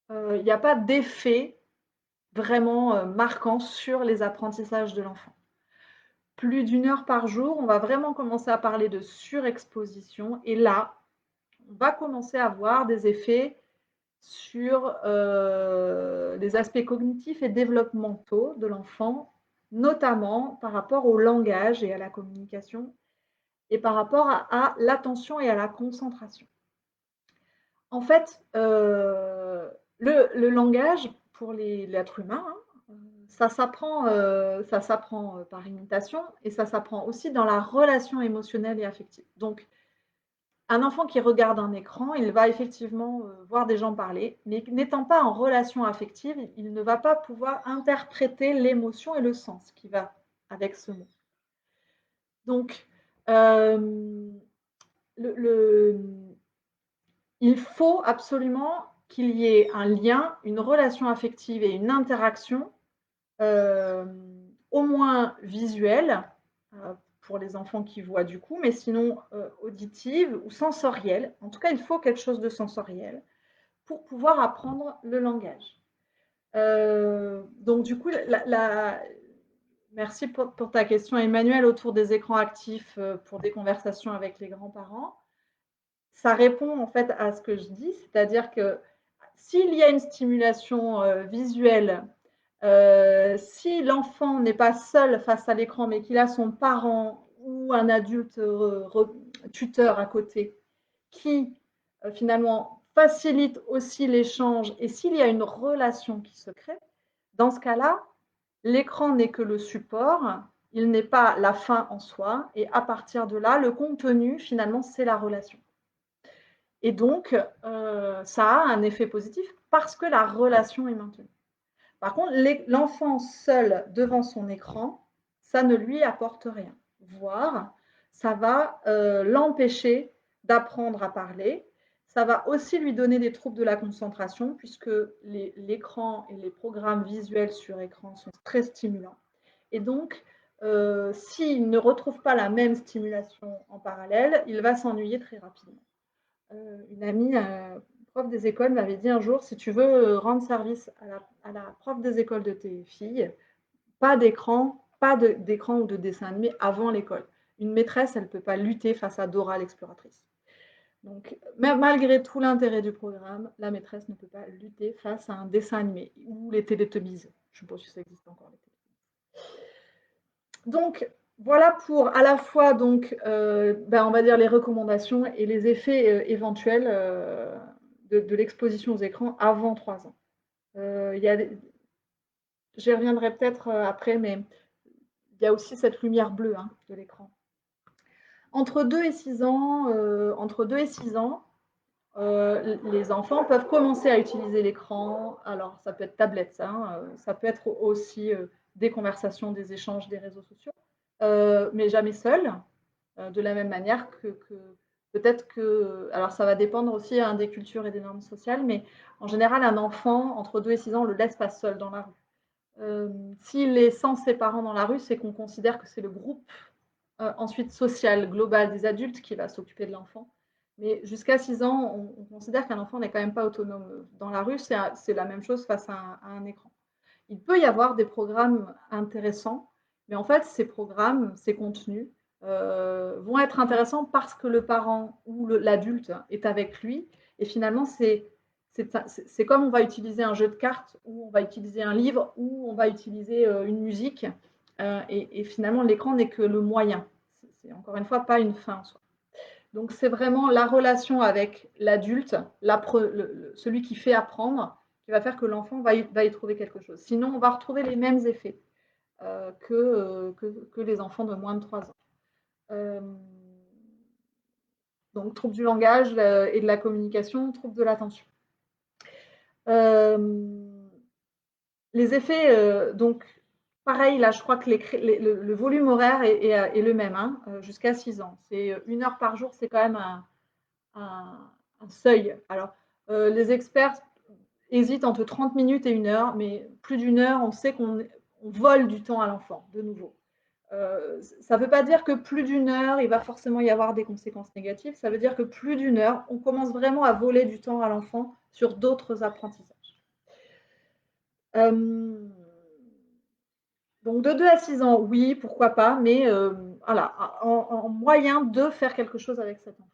il n'y a pas d'effet vraiment, marquant sur les apprentissages de l'enfant. Plus d'1 heure par jour, on va vraiment commencer à parler de surexposition et là, on va commencer à voir des effets sur, les aspects cognitifs et développementaux de l'enfant, notamment par rapport au langage et à la communication et par rapport à l'attention et à la concentration. En fait, le langage pour l'être humain, hein, ça s'apprend, par imitation et ça s'apprend aussi dans la relation émotionnelle et affective. Donc un enfant qui regarde un écran, il va effectivement, voir des gens parler, mais n'étant pas en relation affective, il ne va pas pouvoir interpréter l'émotion et le sens qui va avec ce mot. Donc, hem, le il faut absolument qu'il y ait un lien, une relation affective et une interaction, au moins visuelle, pour les enfants qui voient du coup, mais sinon, auditive ou sensorielle. En tout cas, il faut quelque chose de sensoriel pour pouvoir apprendre le langage. Donc du coup, merci pour ta question Emmanuel autour des écrans actifs, pour des conversations avec les grands-parents. Ça répond en fait à ce que je dis, c'est-à-dire que s'il y a une stimulation, visuelle, si l'enfant n'est pas seul face à l'écran, mais qu'il a son parent ou un adulte, tuteur à côté qui, finalement facilite aussi l'échange et s'il y a une relation qui se crée, dans ce cas-là, l'écran n'est que le support, il n'est pas la fin en soi et à partir de là, le contenu finalement, c'est la relation. Et donc, ça a un effet positif parce que la relation est maintenue. Par contre, l'enfant seul devant son écran, ça ne lui apporte rien. Voire, ça va l'empêcher d'apprendre à parler. Ça va aussi lui donner des troubles de la concentration puisque l'écran et les programmes visuels sur écran sont très stimulants. Et donc, s'il ne retrouve pas la même stimulation en parallèle, il va s'ennuyer très rapidement. Une amie, prof des écoles m'avait dit un jour: «Si tu veux, rendre service à la prof des écoles de tes filles, pas d'écran ou de dessin animé avant l'école. Une maîtresse, elle ne peut pas lutter face à Dora l'exploratrice». Donc malgré tout l'intérêt du programme, la maîtresse ne peut pas lutter face à un dessin animé ou les Teletubbies. Je ne sais pas si ça existe encore les Teletubbies. Donc voilà pour à la fois donc, on va dire les recommandations et les effets, éventuels, de l'exposition aux écrans avant 3 ans. Il y a j'y reviendrai peut-être, après, mais il y a aussi cette lumière bleue, hein, de l'écran. Entre 2 et 6 ans, les enfants peuvent commencer à utiliser l'écran. Alors ça peut être tablette, ça, hein, ça peut être aussi, des conversations, des échanges, des réseaux sociaux. mais jamais seul, de la même manière que peut-être que alors ça va dépendre aussi, hein, des cultures et des normes sociales, mais en général, un enfant entre 2 et 6 ans, on le laisse pas seul dans la rue. S'il est sans ses parents dans la rue, c'est qu'on considère que c'est le groupe, ensuite social, global des adultes qui va s'occuper de l'enfant. Mais jusqu'à 6 ans, on considère qu'un enfant n'est quand même pas autonome, dans la rue, c'est la même chose face à un écran. Il peut y avoir des programmes intéressants, mais en fait, ces programmes, ces contenus, vont être intéressants parce que le parent ou l'adulte est avec lui et finalement, c'est comme on va utiliser un jeu de cartes ou on va utiliser un livre ou on va utiliser, une musique, et finalement l'écran n'est que le moyen. C'est encore une fois pas une fin en soi. Donc c'est vraiment la relation avec l'adulte, celui qui fait apprendre, qui va faire que l'enfant va y trouver quelque chose. Sinon, on va retrouver les mêmes effets que les enfants de moins de 3 ans. Euh, donc trouble du langage et de la communication, trouble de l'attention. Les effets, donc pareil, là, je crois que le volume horaire est le même, hein, jusqu'à 6 ans. C'est 1 heure par jour, c'est quand même un seuil. Alors, les experts hésitent entre 30 minutes et 1 heure, mais plus d'1 heure, on sait qu'on vole du temps à l'enfant, de nouveau. Ça ne veut pas dire que plus d'1 heure, il va forcément y avoir des conséquences négatives. Ça veut dire que plus d'1 heure, on commence vraiment à voler du temps à l'enfant sur d'autres apprentissages. Donc de 2 à 6 ans, oui, pourquoi pas, mais voilà, en moyen de faire quelque chose avec cet enfant.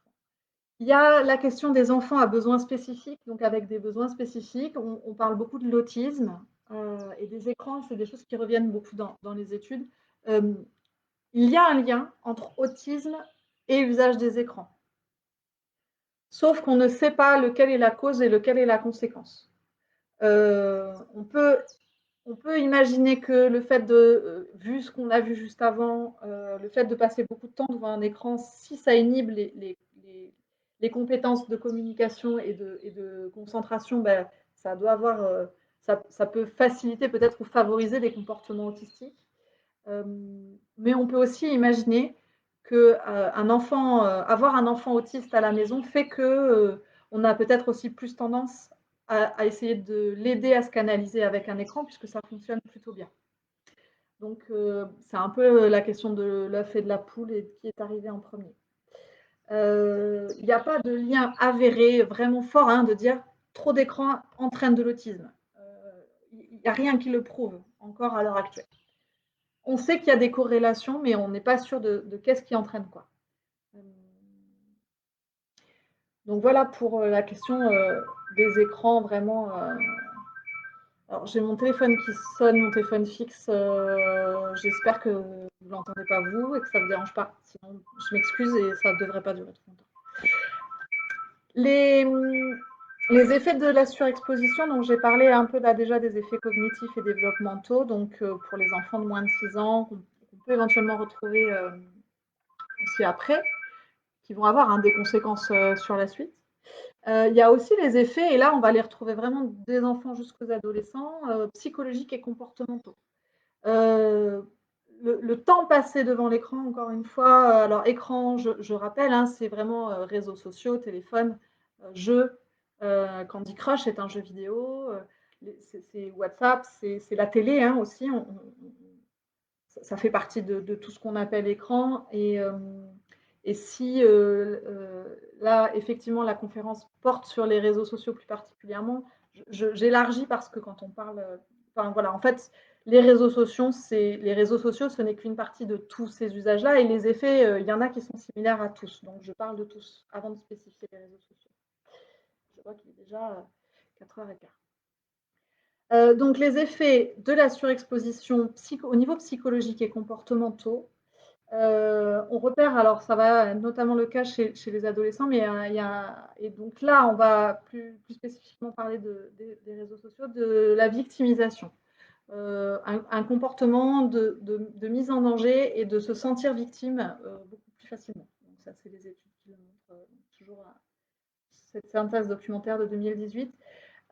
Il y a la question des enfants à besoins spécifiques, donc avec des besoins spécifiques. On parle beaucoup de l'autisme et des écrans, c'est des choses qui reviennent beaucoup dans les études. Il y a un lien entre autisme et usage des écrans. Sauf qu'on ne sait pas lequel est la cause et lequel est la conséquence. On peut imaginer que le fait de, vu ce qu'on a vu juste avant, le fait de passer beaucoup de temps devant un écran, si ça inhibe les compétences de communication et de concentration, ben, ça doit avoir, ça peut faciliter peut-être ou favoriser des comportements autistiques. Mais on peut aussi imaginer que avoir un enfant autiste à la maison fait que on a peut-être aussi plus tendance à essayer de l'aider à se canaliser avec un écran puisque ça fonctionne plutôt bien. Donc c'est un peu la question de l'œuf et de la poule et qui est arrivé en premier. Il n'y a pas de lien avéré vraiment fort, hein, de dire trop d'écran entraîne de l'autisme. Il n'y a rien qui le prouve encore à l'heure actuelle. On sait qu'il y a des corrélations, mais on n'est pas sûr de qu'est-ce qui entraîne quoi. Donc voilà pour la question des écrans vraiment. Alors j'ai mon téléphone qui sonne, mon téléphone fixe. J'espère que vous ne l'entendez pas vous et que ça ne vous dérange pas. Sinon, je m'excuse et ça ne devrait pas durer trop longtemps. Les effets de la surexposition, donc j'ai parlé un peu là déjà des effets cognitifs et développementaux, donc pour les enfants de moins de 6 ans, qu'on peut éventuellement retrouver aussi après, qui vont avoir des conséquences sur la suite. Il y a aussi les effets, et là on va les retrouver vraiment des enfants jusqu'aux adolescents, psychologiques et comportementaux. Le temps passé devant l'écran, encore une fois, alors écran, je rappelle, hein, c'est vraiment réseaux sociaux, téléphone, jeux. Candy Crush est un jeu vidéo, c'est WhatsApp, c'est la télé hein, aussi. Ça fait partie de tout ce qu'on appelle écran. Et si là, effectivement, la conférence porte sur les réseaux sociaux plus particulièrement, j'élargis parce que quand on parle, enfin voilà, en fait, les réseaux sociaux, ce n'est qu'une partie de tous ces usages-là, et les effets, il y en a qui sont similaires à tous. Donc je parle de tous avant de spécifier les réseaux sociaux. Je vois qu'il est déjà 4h15. Donc les effets de la surexposition au niveau psychologique et comportementaux, on repère, alors ça va notamment le cas chez les adolescents, mais et donc là, on va plus spécifiquement parler des réseaux sociaux, de la victimisation. Un comportement de mise en danger et de se sentir victime beaucoup plus facilement. Donc ça, c'est les études qui le montrent, toujours cette synthèse documentaire de 2018.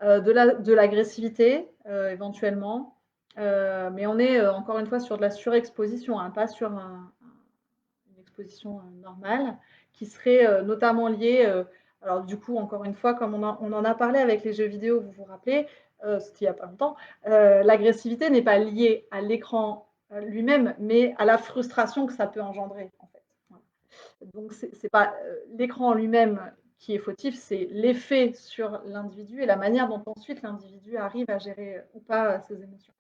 De l'agressivité, éventuellement, Mais on est encore une fois sur de la surexposition, hein, pas sur une exposition normale, qui serait notamment liée, alors du coup, encore une fois, comme on en a parlé avec les jeux vidéo, vous vous rappelez, c'était il n'y a pas longtemps, l'agressivité n'est pas liée à l'écran lui-même, mais à la frustration que ça peut engendrer, en fait. Voilà. Donc, c'est pas l'écran en lui-même qui est fautif, c'est l'effet sur l'individu et la manière dont ensuite l'individu arrive à gérer ou pas ses émotions.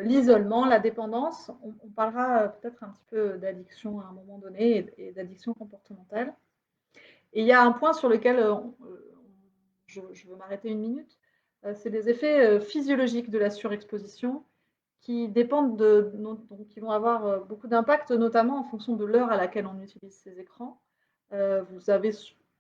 L'isolement, la dépendance, on parlera peut-être un petit peu d'addiction à un moment donné et d'addiction comportementale. Et il y a un point sur lequel je veux m'arrêter une minute, c'est les effets physiologiques de la surexposition qui dépendent donc qui vont avoir beaucoup d'impact, notamment en fonction de l'heure à laquelle on utilise ces écrans. Vous avez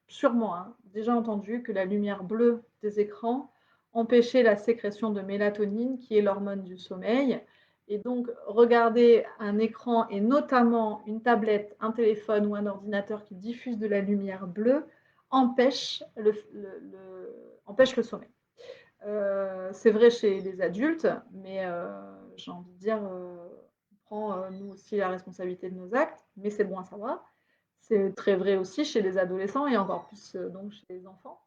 sûrement déjà entendu que la lumière bleue des écrans empêchait la sécrétion de mélatonine, qui est l'hormone du sommeil. Et donc, regarder un écran et notamment une tablette, un téléphone ou un ordinateur qui diffuse de la lumière bleue empêche empêche le sommeil. C'est vrai chez les adultes, mais j'ai envie de dire, on prend nous aussi la responsabilité de nos actes, mais c'est bon à savoir. C'est très vrai aussi chez les adolescents et encore plus donc chez les enfants.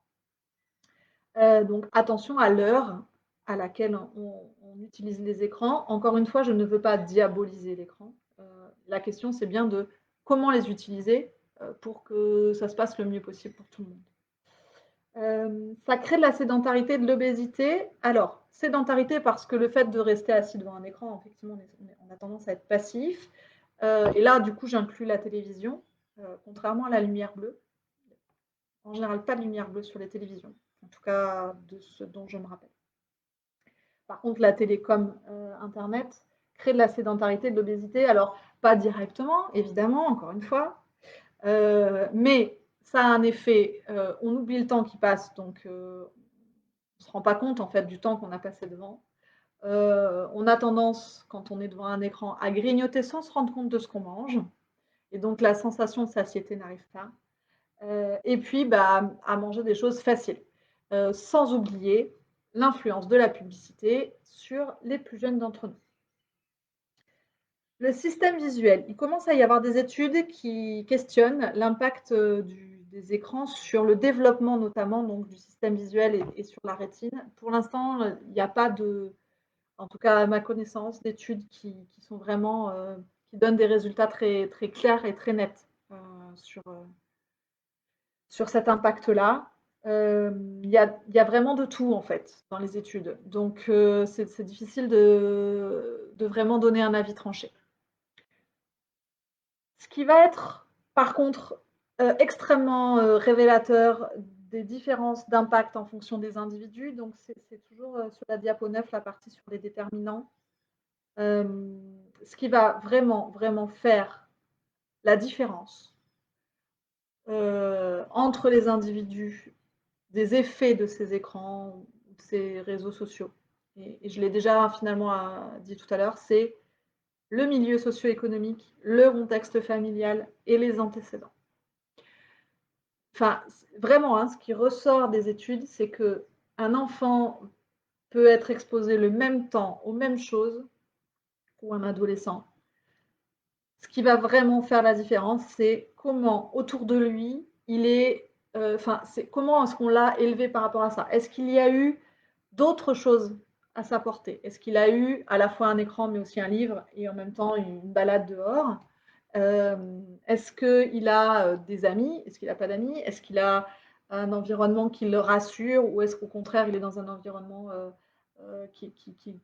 Donc attention à l'heure à laquelle on utilise les écrans. Encore une fois, je ne veux pas diaboliser l'écran. La question, c'est bien de comment les utiliser pour que ça se passe le mieux possible pour tout le monde. Ça crée de la sédentarité, de l'obésité. Alors, sédentarité parce que le fait de rester assis devant un écran, effectivement, on a tendance à être passif. Et là, du coup, j'inclus la télévision, contrairement à la lumière bleue. En général, pas de lumière bleue sur les télévisions, en tout cas de ce dont je me rappelle. Par contre, la télécom, Internet, crée de la sédentarité, de l'obésité. Alors, pas directement, évidemment, encore une fois, mais ça a un effet, on oublie le temps qui passe, donc on ne se rend pas compte en fait du temps qu'on a passé devant. On a tendance, quand on est devant un écran, à grignoter sans se rendre compte de ce qu'on mange. Et donc la sensation de satiété n'arrive pas. Et puis bah, à manger des choses faciles. Sans oublier l'influence de la publicité sur les plus jeunes d'entre nous. Le système visuel, il commence à y avoir des études qui questionnent l'impact des écrans sur le développement notamment donc, du système visuel et sur la rétine. Pour l'instant, il n'y a pas de, en tout cas à ma connaissance, d'études qui sont vraiment, qui donnent des résultats très, très clairs et très nets sur cet impact-là. Il y a vraiment de tout en fait dans les études. Donc c'est difficile de vraiment donner un avis tranché. Ce qui va être, par contre, extrêmement révélateur des différences d'impact en fonction des individus. Donc, c'est toujours sur la diapo 9, la partie sur les déterminants. Ce qui va vraiment, vraiment faire la différence entre les individus, des effets de ces écrans, de ces réseaux sociaux. Et je l'ai déjà finalement dit tout à l'heure, c'est le milieu socio-économique, le contexte familial et les antécédents. Enfin, vraiment, hein, ce qui ressort des études, c'est qu'un enfant peut être exposé le même temps aux mêmes choses qu'un adolescent. Ce qui va vraiment faire la différence, c'est comment autour de lui, il est, c'est comment est-ce qu'on l'a élevé par rapport à ça. Est-ce qu'il y a eu d'autres choses à sa portée? Est-ce qu'il a eu à la fois un écran, mais aussi un livre, et en même temps une balade dehors? Est-ce qu'il a des amis? Est-ce qu'il n'a pas d'amis? Est-ce qu'il a un environnement qui le rassure? Ou est-ce qu'au contraire, il est dans un environnement qui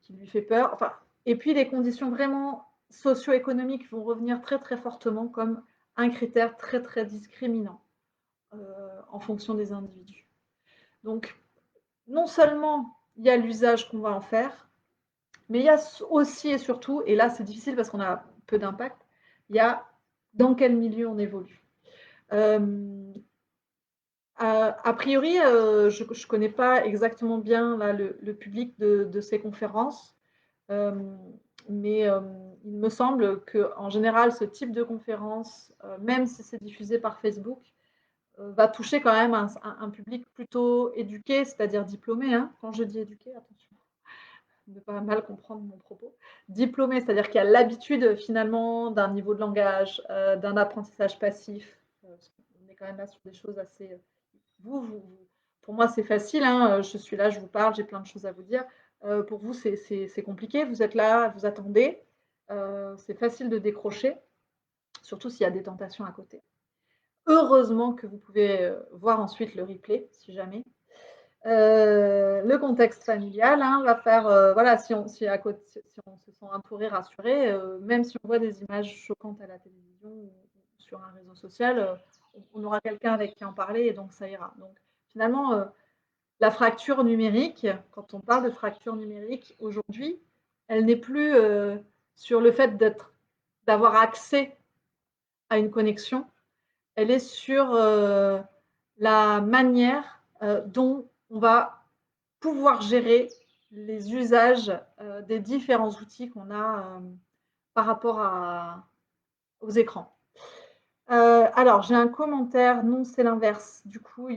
lui fait peur? Enfin, et puis, les conditions vraiment socio-économiques vont revenir très, très fortement comme un critère très, très discriminant en fonction des individus. Donc, non seulement il y a l'usage qu'on va en faire, mais il y a aussi et surtout, et là c'est difficile parce qu'on a peu d'impact, il y a dans quel milieu on évolue. A priori, je ne connais pas exactement bien là, le public de ces conférences, mais il me semble qu'en général, ce type de conférence, même si c'est diffusé par Facebook, va toucher quand même un public plutôt éduqué, c'est-à-dire diplômé. Hein. Quand je dis éduqué, attention. ne pas mal comprendre mon propos. Diplômé, c'est-à-dire qu'il a l'habitude finalement d'un niveau de langage, d'un apprentissage passif. On est quand même là sur des choses assez. Pour moi, c'est facile, hein, je suis là, je vous parle, j'ai plein de choses à vous dire. Pour vous, c'est compliqué, vous êtes là, vous attendez. C'est facile de décrocher, surtout s'il y a des tentations à côté. Heureusement que vous pouvez voir ensuite le replay, si jamais. Le contexte familial hein, va faire, voilà, si on se sent un peu rassuré, même si on voit des images choquantes à la télévision ou sur un réseau social, on aura quelqu'un avec qui en parler et donc ça ira. Donc finalement, la fracture numérique, quand on parle de fracture numérique aujourd'hui, elle n'est plus sur le fait d'avoir accès à une connexion, elle est sur la manière dont on va pouvoir gérer les usages des différents outils qu'on a par rapport aux écrans. Alors, j'ai un commentaire, non, c'est l'inverse. Du coup,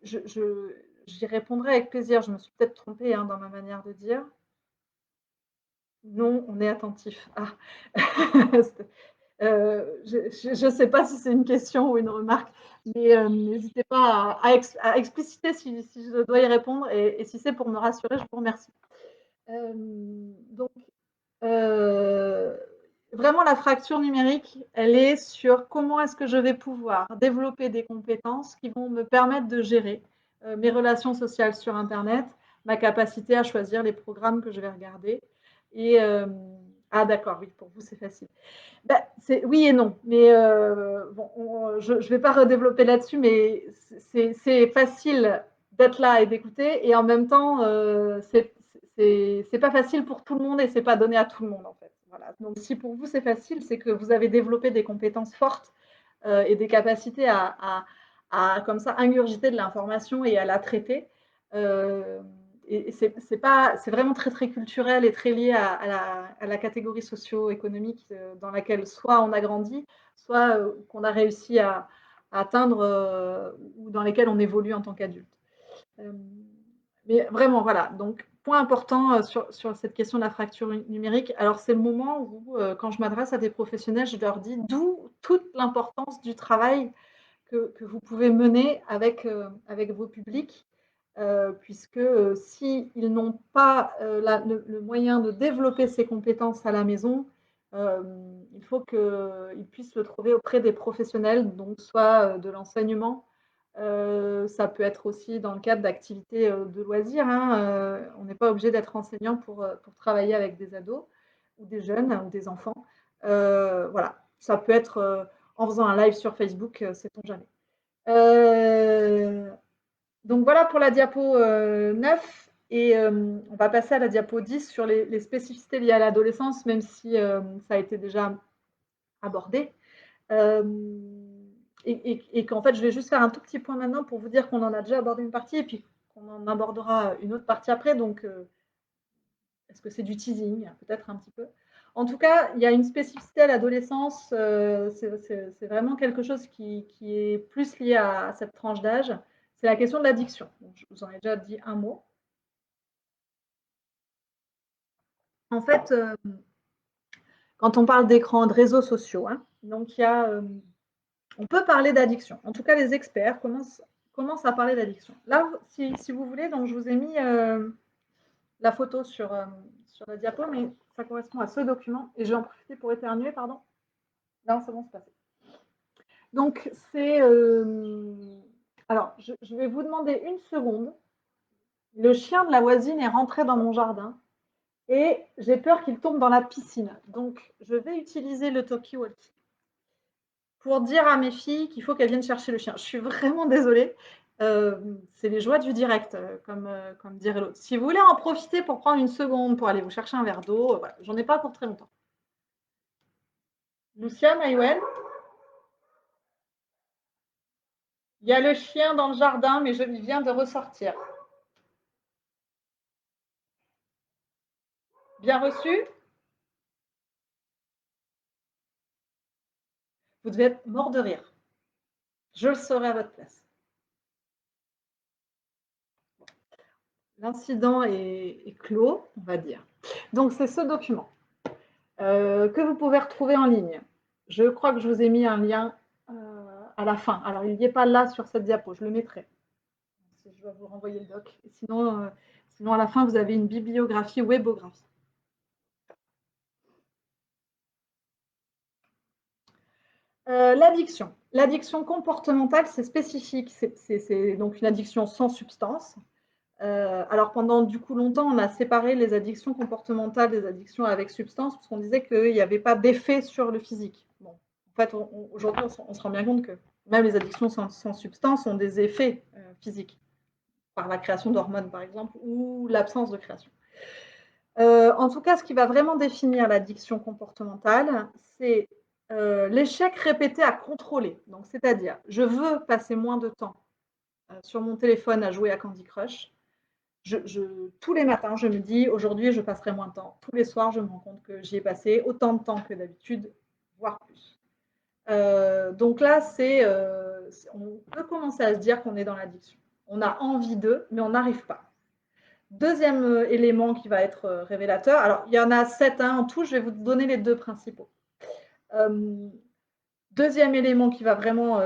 j'y répondrai avec plaisir. Je me suis peut-être trompée hein, dans ma manière de dire. Non, on est attentif. Ah. Je ne sais pas si c'est une question ou une remarque, mais n'hésitez pas à expliciter si je dois y répondre et si c'est pour me rassurer, je vous remercie. Donc, vraiment, la fracture numérique, elle est sur comment est-ce que je vais pouvoir développer des compétences qui vont me permettre de gérer mes relations sociales sur Internet, ma capacité à choisir les programmes que je vais regarder. Et, ah d'accord, oui, pour vous, c'est facile. Ben, oui et non, mais bon, je ne vais pas redévelopper là-dessus, mais c'est facile d'être là et d'écouter, et en même temps, c'est pas facile pour tout le monde et c'est pas donné à tout le monde en fait. Voilà. Donc si pour vous c'est facile, c'est que vous avez développé des compétences fortes et des capacités à comme ça ingurgiter de l'information et à la traiter. Et c'est vraiment très très culturel et très lié à la catégorie socio-économique dans laquelle soit on a grandi, soit qu'on a réussi à atteindre ou dans lesquelles on évolue en tant qu'adulte. Mais vraiment, voilà. Donc, point important sur cette question de la fracture numérique. Alors, c'est le moment où, quand je m'adresse à des professionnels, je leur dis d'où toute l'importance du travail que vous pouvez mener avec vos publics, puisque s'ils n'ont pas le moyen de développer ces compétences à la maison, il faut qu'ils puissent le trouver auprès des professionnels, donc soit de l'enseignement, ça peut être aussi dans le cadre d'activités de loisirs. Hein, on n'est pas obligé d'être enseignant pour travailler avec des ados ou des jeunes ou des enfants. Voilà, ça peut être en faisant un live sur Facebook, sait-on jamais. Donc voilà pour la diapo 9 et on va passer à la diapo 10 sur les spécificités liées à l'adolescence, même si ça a été déjà abordé. Et qu'en fait, je vais juste faire un tout petit point maintenant pour vous dire qu'on en a déjà abordé une partie et puis qu'on en abordera une autre partie après. Donc, est-ce que c'est du teasing? Peut-être un petit peu. En tout cas, il y a une spécificité à l'adolescence. C'est vraiment quelque chose qui est plus lié à cette tranche d'âge. C'est la question de l'addiction. Je vous en ai déjà dit un mot. En fait, quand on parle d'écran, de réseaux sociaux, hein, donc il y a on peut parler d'addiction. En tout cas, les experts commencent à parler d'addiction. Là, si vous voulez, donc je vous ai mis la photo sur la diapo, mais ça correspond à ce document. Et je vais en profiter pour éternuer, pardon. Là, c'est bon, c'est passé. Donc, c'est... alors, je vais vous demander une seconde. Le chien de la voisine est rentré dans mon jardin et j'ai peur qu'il tombe dans la piscine. Donc, je vais utiliser le talkie-walkie pour dire à mes filles qu'il faut qu'elles viennent chercher le chien. Je suis vraiment désolée. C'est les joies du direct, comme dirait l'autre. Si vous voulez en profiter pour prendre une seconde pour aller vous chercher un verre d'eau, voilà, j'en ai pas pour très longtemps. Lucia, Maïwen, il y a le chien dans le jardin, mais je viens de ressortir. Bien reçu? Vous devez être mort de rire. Je le saurai à votre place. l'incident est clos, on va dire. Donc, c'est ce document que vous pouvez retrouver en ligne. Je crois que je vous ai mis un lien à la fin. Alors, il n'y est pas là sur cette diapo, je le mettrai. Si je dois vous renvoyer le doc. Sinon, sinon, à la fin, vous avez une bibliographie, webographie. L'addiction. L'addiction comportementale, c'est spécifique. C'est donc une addiction sans substance. Alors pendant du coup longtemps, on a séparé les addictions comportementales des addictions avec substance, parce qu'on disait qu'il n'y avait pas d'effet sur le physique. Bon, en fait, aujourd'hui, on se rend bien compte que même les addictions sans substance ont des effets physiques, par la création d'hormones par exemple, ou l'absence de création. En tout cas, ce qui va vraiment définir l'addiction comportementale, c'est l'échec répété à contrôler. Donc, c'est-à-dire, je veux passer moins de temps sur mon téléphone à jouer à Candy Crush. Tous les matins, je me dis, aujourd'hui, je passerai moins de temps. Tous les soirs, je me rends compte que j'y ai passé autant de temps que d'habitude, voire plus. Donc là, on peut commencer à se dire qu'on est dans l'addiction. On a envie d'eux, mais on n'arrive pas. Deuxième élément qui va être révélateur, alors il y en a 7 en tout, je vais vous donner les 2 principaux. Deuxième élément qui va vraiment,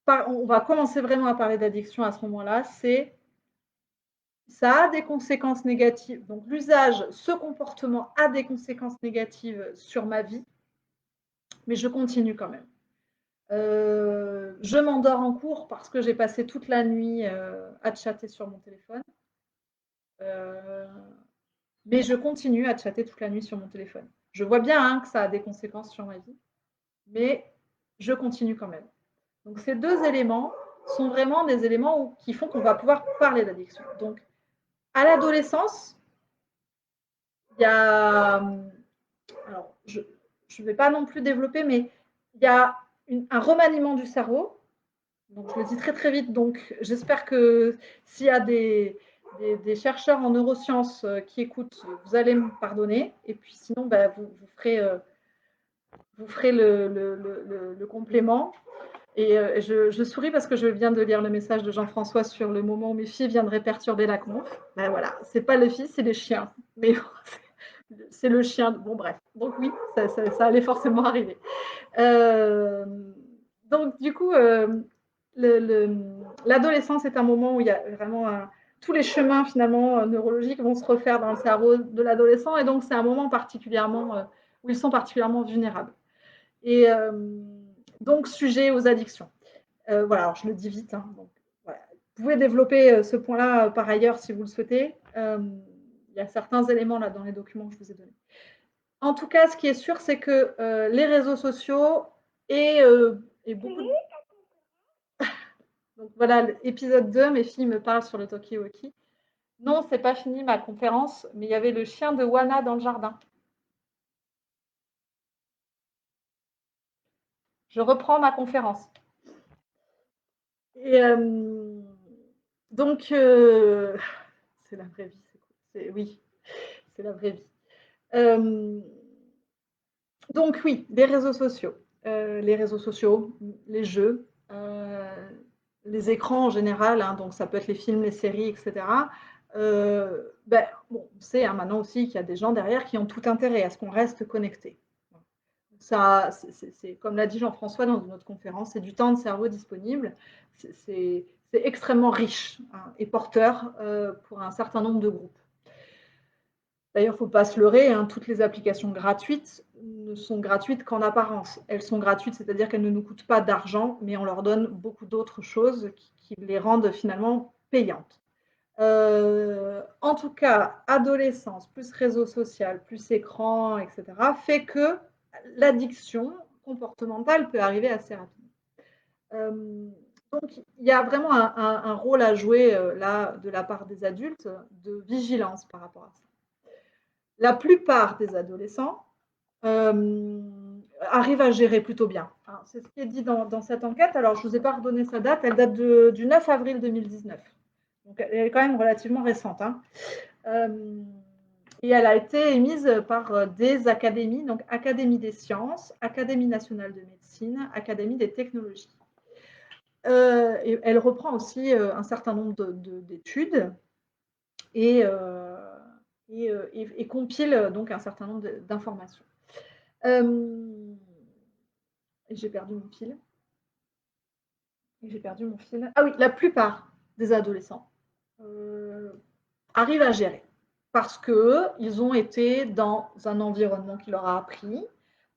on va commencer vraiment à parler d'addiction à ce moment-là, c'est ça a des conséquences négatives. Donc l'usage, ce comportement a des conséquences négatives sur ma vie, mais je continue quand même. Je m'endors en cours parce que j'ai passé toute la nuit à chatter sur mon téléphone. Mais je continue à chatter toute la nuit sur mon téléphone. Je vois bien que ça a des conséquences sur ma vie, mais je continue quand même. Donc ces 2 éléments sont vraiment des éléments qui font qu'on va pouvoir parler d'addiction. Donc à l'adolescence, il y a, alors je ne vais pas non plus développer, mais il y a un remaniement du cerveau. Donc je le dis très très vite, donc j'espère que s'il y a des chercheurs en neurosciences qui écoutent, vous allez me pardonner. Et puis sinon, vous ferez le complément. Et je souris parce que je viens de lire le message de Jean-François sur le moment où mes filles viendraient perturber la conf. Ben voilà, c'est pas les filles, c'est les chiens. Mais c'est le chien. Bon bref, donc oui, ça allait forcément arriver. Donc du coup, l'adolescence est un moment où il y a vraiment tous les chemins finalement neurologiques vont se refaire dans le cerveau de l'adolescent, et donc c'est un moment particulièrement où ils sont particulièrement vulnérables. Et donc sujet aux addictions. Voilà, alors je le dis vite. Donc, voilà. Vous pouvez développer ce point-là par ailleurs si vous le souhaitez. Il y a certains éléments là dans les documents que je vous ai donnés. En tout cas, ce qui est sûr, c'est que les réseaux sociaux et beaucoup de... Donc voilà, épisode 2, mes filles me parlent sur le talkie-walkie. Non, c'est pas fini ma conférence, mais il y avait le chien de Wana dans le jardin. Je reprends ma conférence. Et donc, c'est la vraie vie. Oui, c'est la vraie vie. Donc oui, les réseaux sociaux. Les jeux, les écrans en général, donc ça peut être les films, les séries, etc. On sait maintenant aussi qu'il y a des gens derrière qui ont tout intérêt à ce qu'on reste connecté. Ça, c'est comme l'a dit Jean-François dans une autre conférence, c'est du temps de cerveau disponible. C'est extrêmement riche et porteur pour un certain nombre de groupes. D'ailleurs, il ne faut pas se leurrer, toutes les applications gratuites ne sont gratuites qu'en apparence. Elles sont gratuites, c'est-à-dire qu'elles ne nous coûtent pas d'argent, mais on leur donne beaucoup d'autres choses qui les rendent finalement payantes. En tout cas, adolescence, plus réseau social, plus écran, etc., fait que l'addiction comportementale peut arriver assez rapidement. Donc, il y a vraiment un rôle à jouer là de la part des adultes de vigilance par rapport à ça. La plupart des adolescents arrivent à gérer plutôt bien. C'est ce qui est dit dans cette enquête. Alors, je ne vous ai pas redonné sa date. Elle date du 9 avril 2019. Donc, elle est quand même relativement récente. Et elle a été émise par des académies, donc Académie des sciences, Académie nationale de médecine, Académie des technologies. Et elle reprend aussi un certain nombre d'études et, et compile donc un certain nombre d'informations. J'ai perdu mon fil. J'ai perdu mon fil. Ah oui, la plupart des adolescents arrivent à gérer parce qu'ils ont été dans un environnement qui leur a appris,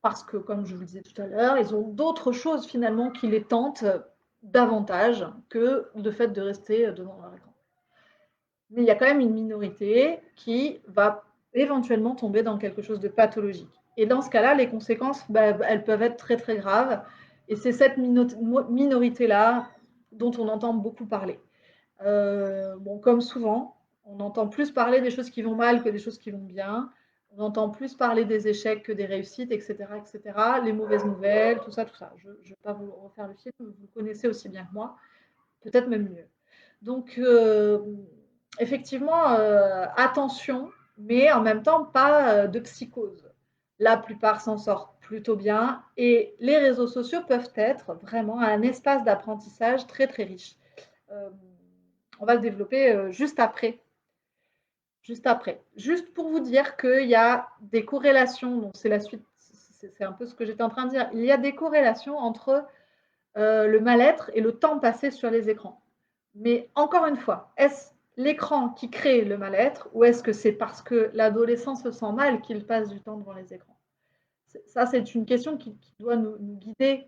parce que, comme je vous le disais tout à l'heure, ils ont d'autres choses finalement qui les tentent davantage que le fait de rester devant leur écran. Mais il y a quand même une minorité qui va éventuellement tomber dans quelque chose de pathologique. Et dans ce cas-là, les conséquences, elles peuvent être très très graves. Et c'est cette minorité-là dont on entend beaucoup parler. Bon, comme souvent, on entend plus parler des choses qui vont mal que des choses qui vont bien. On entend plus parler des échecs que des réussites, etc., etc. Les mauvaises nouvelles, tout ça, tout ça. Je ne vais pas vous refaire le film, vous le connaissez aussi bien que moi, peut-être même mieux. Donc, effectivement, attention, mais en même temps, pas de psychose. La plupart s'en sortent plutôt bien et les réseaux sociaux peuvent être vraiment un espace d'apprentissage très, très riche. Euh, on va le développer juste après. Juste après. Juste pour vous dire qu'il y a des corrélations, donc c'est la suite, c'est un peu ce que j'étais en train de dire. Il y a des corrélations entre le mal-être et le temps passé sur les écrans. Mais encore une fois, est-ce l'écran qui crée le mal-être ou est-ce que c'est parce que l'adolescent se sent mal qu'il passe du temps devant les écrans? Ça, c'est une question qui doit nous guider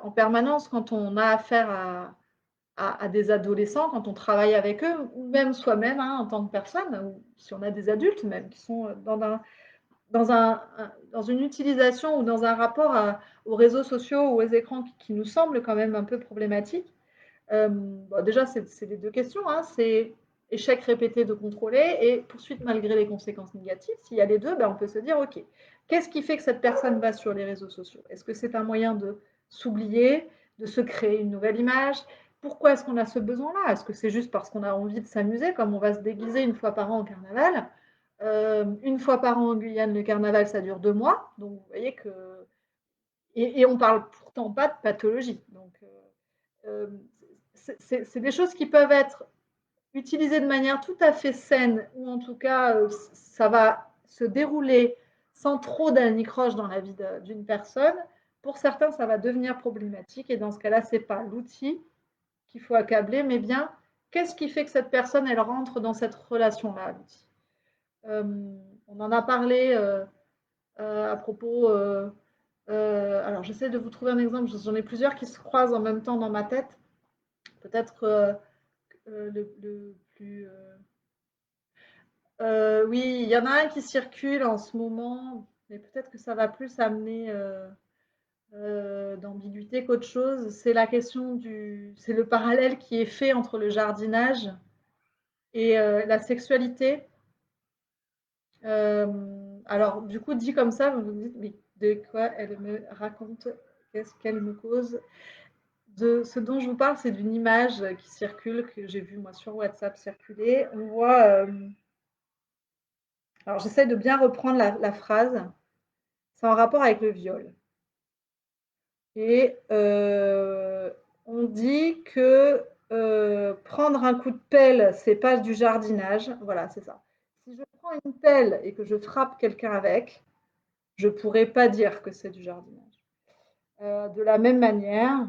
en permanence quand on a affaire à des adolescents, quand on travaille avec eux, ou même soi-même hein, en tant que personne, ou si on a des adultes même qui sont dans une utilisation ou dans un rapport aux réseaux sociaux ou aux écrans qui nous semble quand même un peu problématique. Bon, déjà, c'est les deux questions. Hein, c'est échec répété de contrôler et poursuite malgré les conséquences négatives. S'il y a les deux, on peut se dire, OK, qu'est-ce qui fait que cette personne va sur les réseaux sociaux? Est-ce que c'est un moyen de s'oublier, de se créer une nouvelle image? Pourquoi est-ce qu'on a ce besoin-là? Est-ce que c'est juste parce qu'on a envie de s'amuser, comme on va se déguiser une fois par an au carnaval? Une fois par an en Guyane, le carnaval, ça dure 2 mois. Donc, vous voyez que... Et on ne parle pourtant pas de pathologie. Donc, c'est des choses qui peuvent être utilisées de manière tout à fait saine, ou en tout cas, ça va se dérouler sans trop d'anicroche dans la vie d'une personne. Pour certains, ça va devenir problématique, et dans ce cas-là, ce n'est pas l'outil qu'il faut accabler, mais bien qu'est-ce qui fait que cette personne, elle rentre dans cette relation-là à l'outil. On en a parlé à propos... alors, j'essaie de vous trouver un exemple, j'en ai plusieurs qui se croisent en même temps dans ma tête. Peut-être le plus... oui, il y en a un qui circule en ce moment, mais peut-être que ça va plus amener d'ambiguïté qu'autre chose. C'est la question c'est le parallèle qui est fait entre le jardinage et la sexualité. Alors, du coup, dit comme ça, vous me dites, mais de quoi elle me raconte? Qu'est-ce qu'elle me cause? Ce dont je vous parle, c'est d'une image qui circule, que j'ai vue moi sur WhatsApp circuler. On voit... alors, j'essaie de bien reprendre la phrase. C'est en rapport avec le viol. Et on dit que prendre un coup de pelle, c'est pas du jardinage. Voilà, c'est ça. Si je prends une pelle et que je frappe quelqu'un avec, je ne pourrais pas dire que c'est du jardinage. De la même manière,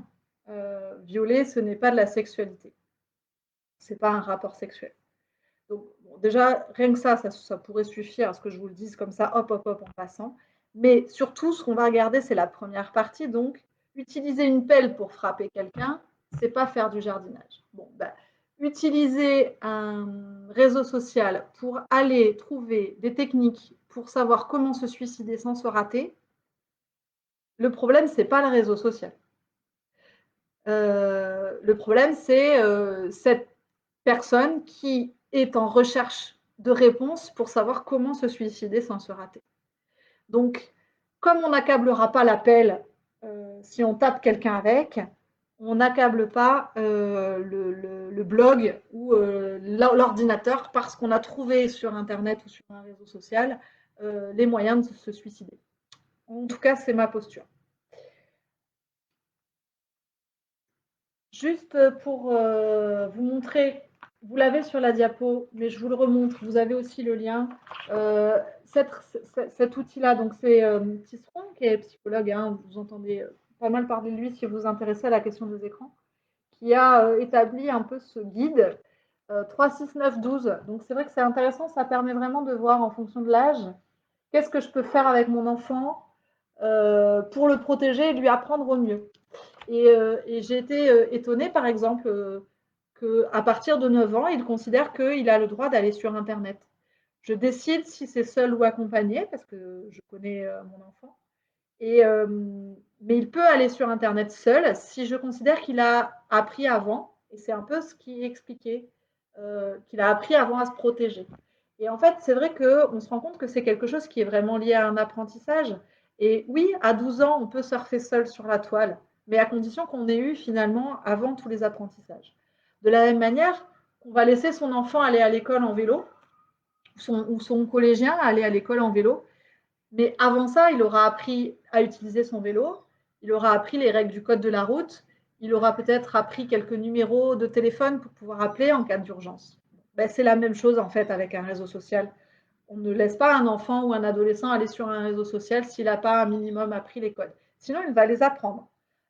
violer, ce n'est pas de la sexualité. Ce n'est pas un rapport sexuel. Donc, bon, déjà, rien que ça pourrait suffire à ce que je vous le dise comme ça, hop, hop, hop, en passant. Mais surtout, ce qu'on va regarder, c'est la première partie. Donc, utiliser une pelle pour frapper quelqu'un, c'est pas faire du jardinage. Bon, utiliser un réseau social pour aller trouver des techniques pour savoir comment se suicider sans se rater, le problème, c'est pas le réseau social. Le problème, c'est cette personne qui est en recherche de réponses pour savoir comment se suicider sans se rater. Donc, comme on n'accablera pas l'appel si on tape quelqu'un avec, on n'accable pas le blog ou l'ordinateur parce qu'on a trouvé sur Internet ou sur un réseau social les moyens de se suicider. En tout cas, c'est ma posture. juste pour vous montrer, vous l'avez sur la diapo, mais je vous le remontre, vous avez aussi le lien. Cet outil-là, donc c'est Tisseron, qui est psychologue, hein, vous entendez pas mal parler de lui si vous vous intéressez à la question des écrans, qui a établi un peu ce guide 3, 6, 9, 12. Donc c'est vrai que c'est intéressant, ça permet vraiment de voir en fonction de l'âge, qu'est-ce que je peux faire avec mon enfant pour le protéger et lui apprendre au mieux. Et j'ai été étonnée, par exemple, qu'à partir de 9 ans, il considère qu'il a le droit d'aller sur Internet. Je décide si c'est seul ou accompagné, parce que je connais mon enfant. Mais il peut aller sur Internet seul si je considère qu'il a appris avant, et c'est un peu ce qui est expliqué, qu'il a appris avant à se protéger. Et en fait, c'est vrai qu'on se rend compte que c'est quelque chose qui est vraiment lié à un apprentissage. Et oui, à 12 ans, on peut surfer seul sur la toile, mais à condition qu'on ait eu finalement avant tous les apprentissages. De la même manière qu'on va laisser son enfant aller à l'école en vélo, ou son collégien aller à l'école en vélo, mais avant ça, il aura appris à utiliser son vélo, il aura appris les règles du code de la route, il aura peut-être appris quelques numéros de téléphone pour pouvoir appeler en cas d'urgence. Ben, c'est la même chose en fait avec un réseau social. On ne laisse pas un enfant ou un adolescent aller sur un réseau social s'il n'a pas un minimum appris les codes. Sinon, il va les apprendre.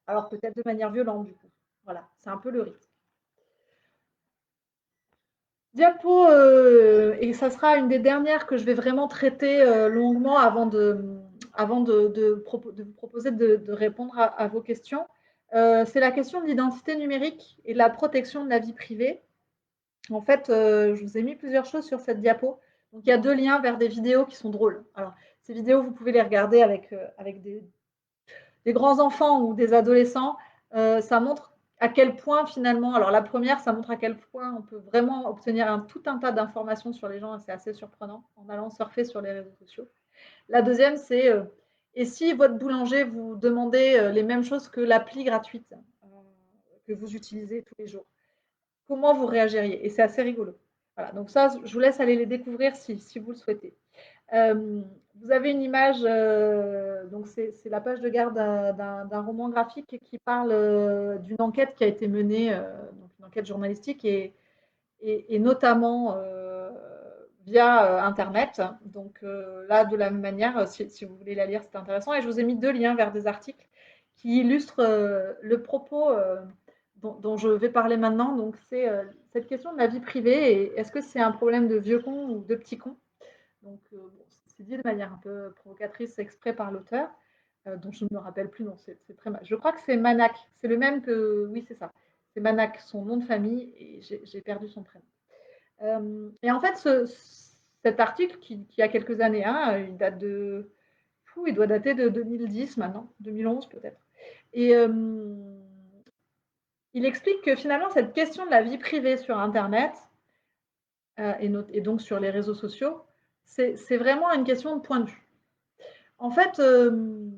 Alors peut-être de manière violente du coup. Voilà, c'est un peu le risque. Diapo, et ça sera une des dernières que je vais vraiment traiter longuement avant de vous proposer de répondre à vos questions. C'est la question de l'identité numérique et de la protection de la vie privée. En fait, je vous ai mis plusieurs choses sur cette diapo. Donc, il y a 2 liens vers des vidéos qui sont drôles. Alors, ces vidéos, vous pouvez les regarder avec des grands enfants ou des adolescents. Ça montre à quel point finalement, alors la première, ça montre à quel point on peut vraiment obtenir tout un tas d'informations sur les gens, et c'est assez surprenant en allant surfer sur les réseaux sociaux. La deuxième, c'est et si votre boulanger vous demandait les mêmes choses que l'appli gratuite que vous utilisez tous les jours, comment vous réagiriez? Et c'est assez rigolo. Voilà, donc ça, je vous laisse aller les découvrir si vous le souhaitez. Vous avez une image, donc c'est la page de garde d'un roman graphique qui parle d'une enquête qui a été menée, donc une enquête journalistique et notamment via Internet. Donc là, de la même manière, si vous voulez la lire, c'est intéressant. Et je vous ai mis 2 liens vers des articles qui illustrent le propos dont je vais parler maintenant. Donc c'est cette question de la vie privée et est-ce que c'est un problème de vieux con ou de petit con? Donc, bon, c'est dit de manière un peu provocatrice, exprès par l'auteur, dont je ne me rappelle plus, non, c'est très mal. Je crois que c'est Manac, c'est le même que, oui, c'est ça. C'est Manac, son nom de famille, et j'ai perdu son prénom. Et en fait, cet article, qui a quelques années, hein, il date de, il doit dater de 2010 maintenant, 2011 peut-être. Et il explique que finalement, cette question de la vie privée sur Internet, et donc sur les réseaux sociaux, c'est vraiment une question de point de vue. En fait, il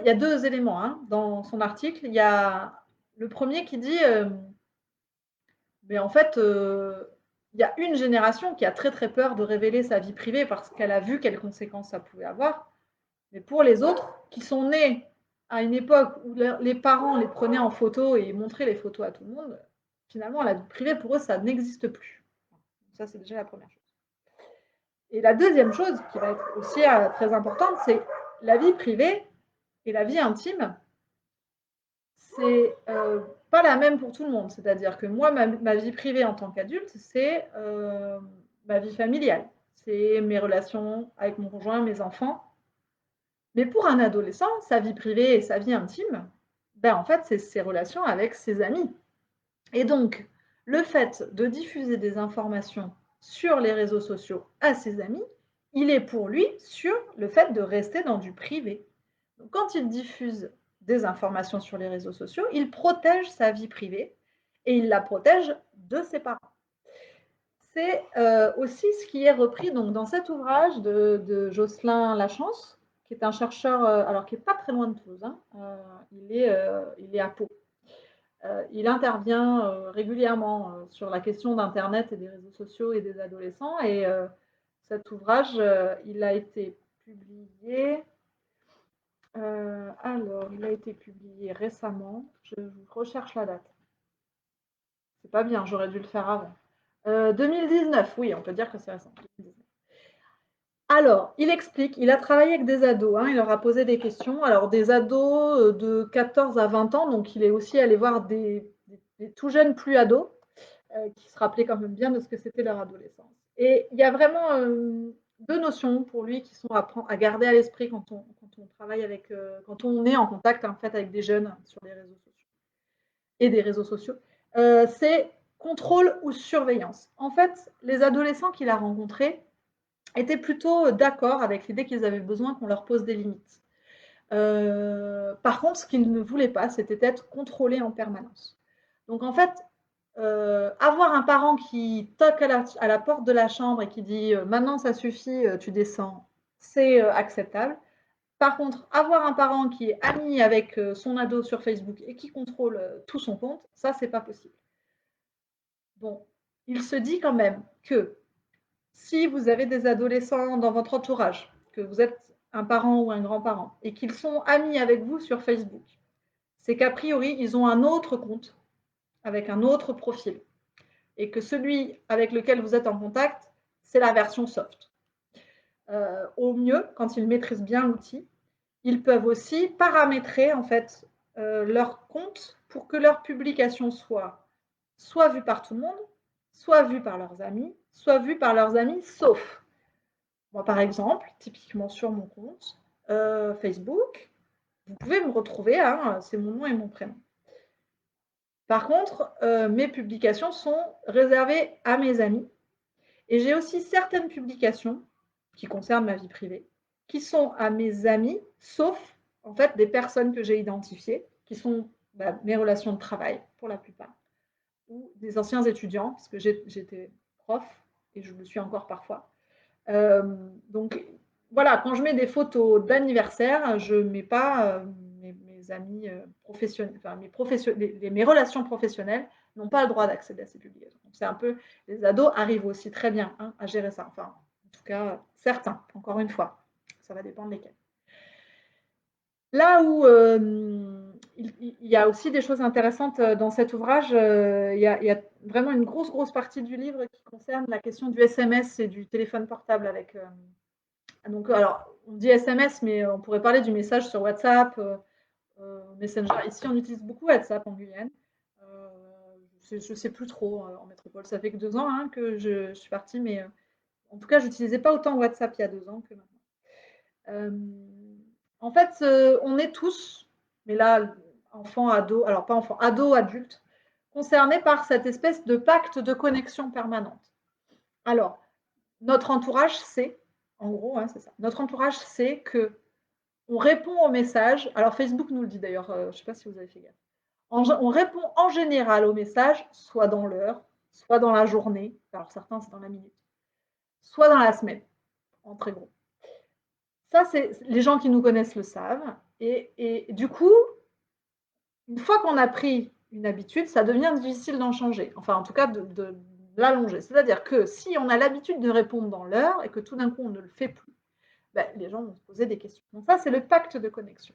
y a 2 éléments hein, dans son article. Il y a le premier qui dit, mais en fait, il y a une génération qui a très très peur de révéler sa vie privée parce qu'elle a vu quelles conséquences ça pouvait avoir. Mais pour les autres qui sont nés à une époque où les parents les prenaient en photo et montraient les photos à tout le monde, finalement, la vie privée, pour eux, ça n'existe plus. Ça, c'est déjà la première chose. Et la deuxième chose qui va être aussi très importante, c'est la vie privée et la vie intime, c'est pas la même pour tout le monde. C'est-à-dire que moi, ma vie privée en tant qu'adulte, c'est ma vie familiale. C'est mes relations avec mon conjoint, mes enfants. Mais pour un adolescent, sa vie privée et sa vie intime, ben en fait, c'est ses relations avec ses amis. Et donc, le fait de diffuser des informations sur les réseaux sociaux à ses amis, il est pour lui sur le fait de rester dans du privé. Donc, quand il diffuse des informations sur les réseaux sociaux, il protège sa vie privée et il la protège de ses parents. C'est aussi ce qui est repris donc, dans cet ouvrage de Jocelyn Lachance, qui est un chercheur, alors qui n'est pas très loin de Toulouse, hein, il est à Pau. Il intervient régulièrement sur la question d'Internet et des réseaux sociaux et des adolescents. Et cet ouvrage, il a été publié Alors, il a été publié récemment. Je recherche la date. C'est pas bien, j'aurais dû le faire avant. 2019, oui, on peut dire que c'est récent. 2019. Alors, il explique, il a travaillé avec des ados, hein, il leur a posé des questions. Alors, des ados de 14 à 20 ans, donc il est aussi allé voir des tout jeunes plus ados, qui se rappelaient quand même bien de ce que c'était leur adolescence. Et il y a vraiment deux notions pour lui qui sont à garder à l'esprit quand on travaille avec, quand on est en contact en fait avec des jeunes sur les réseaux sociaux et des réseaux sociaux. C'est contrôle ou surveillance. En fait, les adolescents qu'il a rencontrés étaient plutôt d'accord avec l'idée qu'ils avaient besoin qu'on leur pose des limites. Par contre, ce qu'ils ne voulaient pas, c'était être contrôlés en permanence. Donc en fait, avoir un parent qui toque à la porte de la chambre et qui dit maintenant ça suffit, tu descends, c'est acceptable. Par contre, avoir un parent qui est ami avec son ado sur Facebook et qui contrôle tout son compte, ça, c'est pas possible. Bon, il se dit quand même que si vous avez des adolescents dans votre entourage, que vous êtes un parent ou un grand-parent, et qu'ils sont amis avec vous sur Facebook, c'est qu'a priori, ils ont un autre compte avec un autre profil, et que celui avec lequel vous êtes en contact, c'est la version soft. Au mieux, quand ils maîtrisent bien l'outil, ils peuvent aussi paramétrer en fait leur compte pour que leur publication soit vue par tout le monde, soit vue par leurs amis, soit vue par leurs amis, sauf moi, par exemple, typiquement sur mon compte Facebook, vous pouvez me retrouver, hein, c'est mon nom et mon prénom. Par contre, mes publications sont réservées à mes amis. Et j'ai aussi certaines publications qui concernent ma vie privée, qui sont à mes amis, sauf en fait des personnes que j'ai identifiées, qui sont mes relations de travail pour la plupart, ou des anciens étudiants, parce que j'étais prof et je le suis encore parfois. Donc voilà, quand je mets des photos d'anniversaire, je ne mets pas mes amis professionnels, enfin mes relations professionnelles n'ont pas le droit d'accéder à ces publications. Donc c'est un peu, les ados arrivent aussi très bien hein, à gérer ça. Enfin, en tout cas, certains, encore une fois, ça va dépendre desquels. Là où il y a aussi des choses intéressantes dans cet ouvrage, il y a vraiment une grosse partie du livre qui concerne la question du SMS et du téléphone portable avec donc, alors, on dit SMS, mais on pourrait parler du message sur WhatsApp, Messenger. Ici, on utilise beaucoup WhatsApp en Guyane. Je ne sais plus trop en métropole. Ça fait que 2 ans hein, que je suis partie, mais en tout cas, je n'utilisais pas autant WhatsApp il y a 2 ans que maintenant. En fait, on est tous, mais là, enfants, ados, alors pas enfants, ados, adultes, concernés par cette espèce de pacte de connexion permanente. Alors, notre entourage sait, en gros, hein, c'est ça, notre entourage sait que on répond aux messages, alors Facebook nous le dit d'ailleurs, je ne sais pas si vous avez fait gaffe, on répond en général aux messages, soit dans l'heure, soit dans la journée, alors certains c'est dans la minute, soit dans la semaine, en très gros. Ça, c'est les gens qui nous connaissent le savent, et du coup, une fois qu'on a pris une habitude, ça devient difficile d'en changer, enfin en tout cas de l'allonger. C'est-à-dire que si on a l'habitude de répondre dans l'heure et que tout d'un coup on ne le fait plus, ben, les gens vont se poser des questions. Donc ça, c'est le pacte de connexion.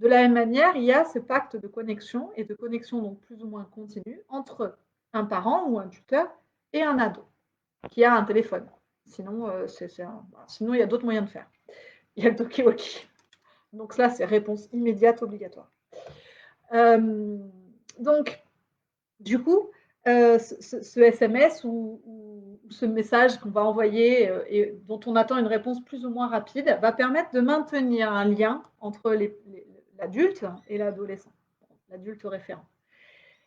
De la même manière, il y a ce pacte de connexion et de connexion donc plus ou moins continue entre un parent ou un tuteur et un ado qui a un téléphone. Sinon, sinon il y a d'autres moyens de faire. Il y a le talkie-walkie. Donc là, c'est réponse immédiate obligatoire. Donc, du coup, ce SMS ou ce message qu'on va envoyer et dont on attend une réponse plus ou moins rapide va permettre de maintenir un lien entre l'adulte et l'adolescent, l'adulte référent.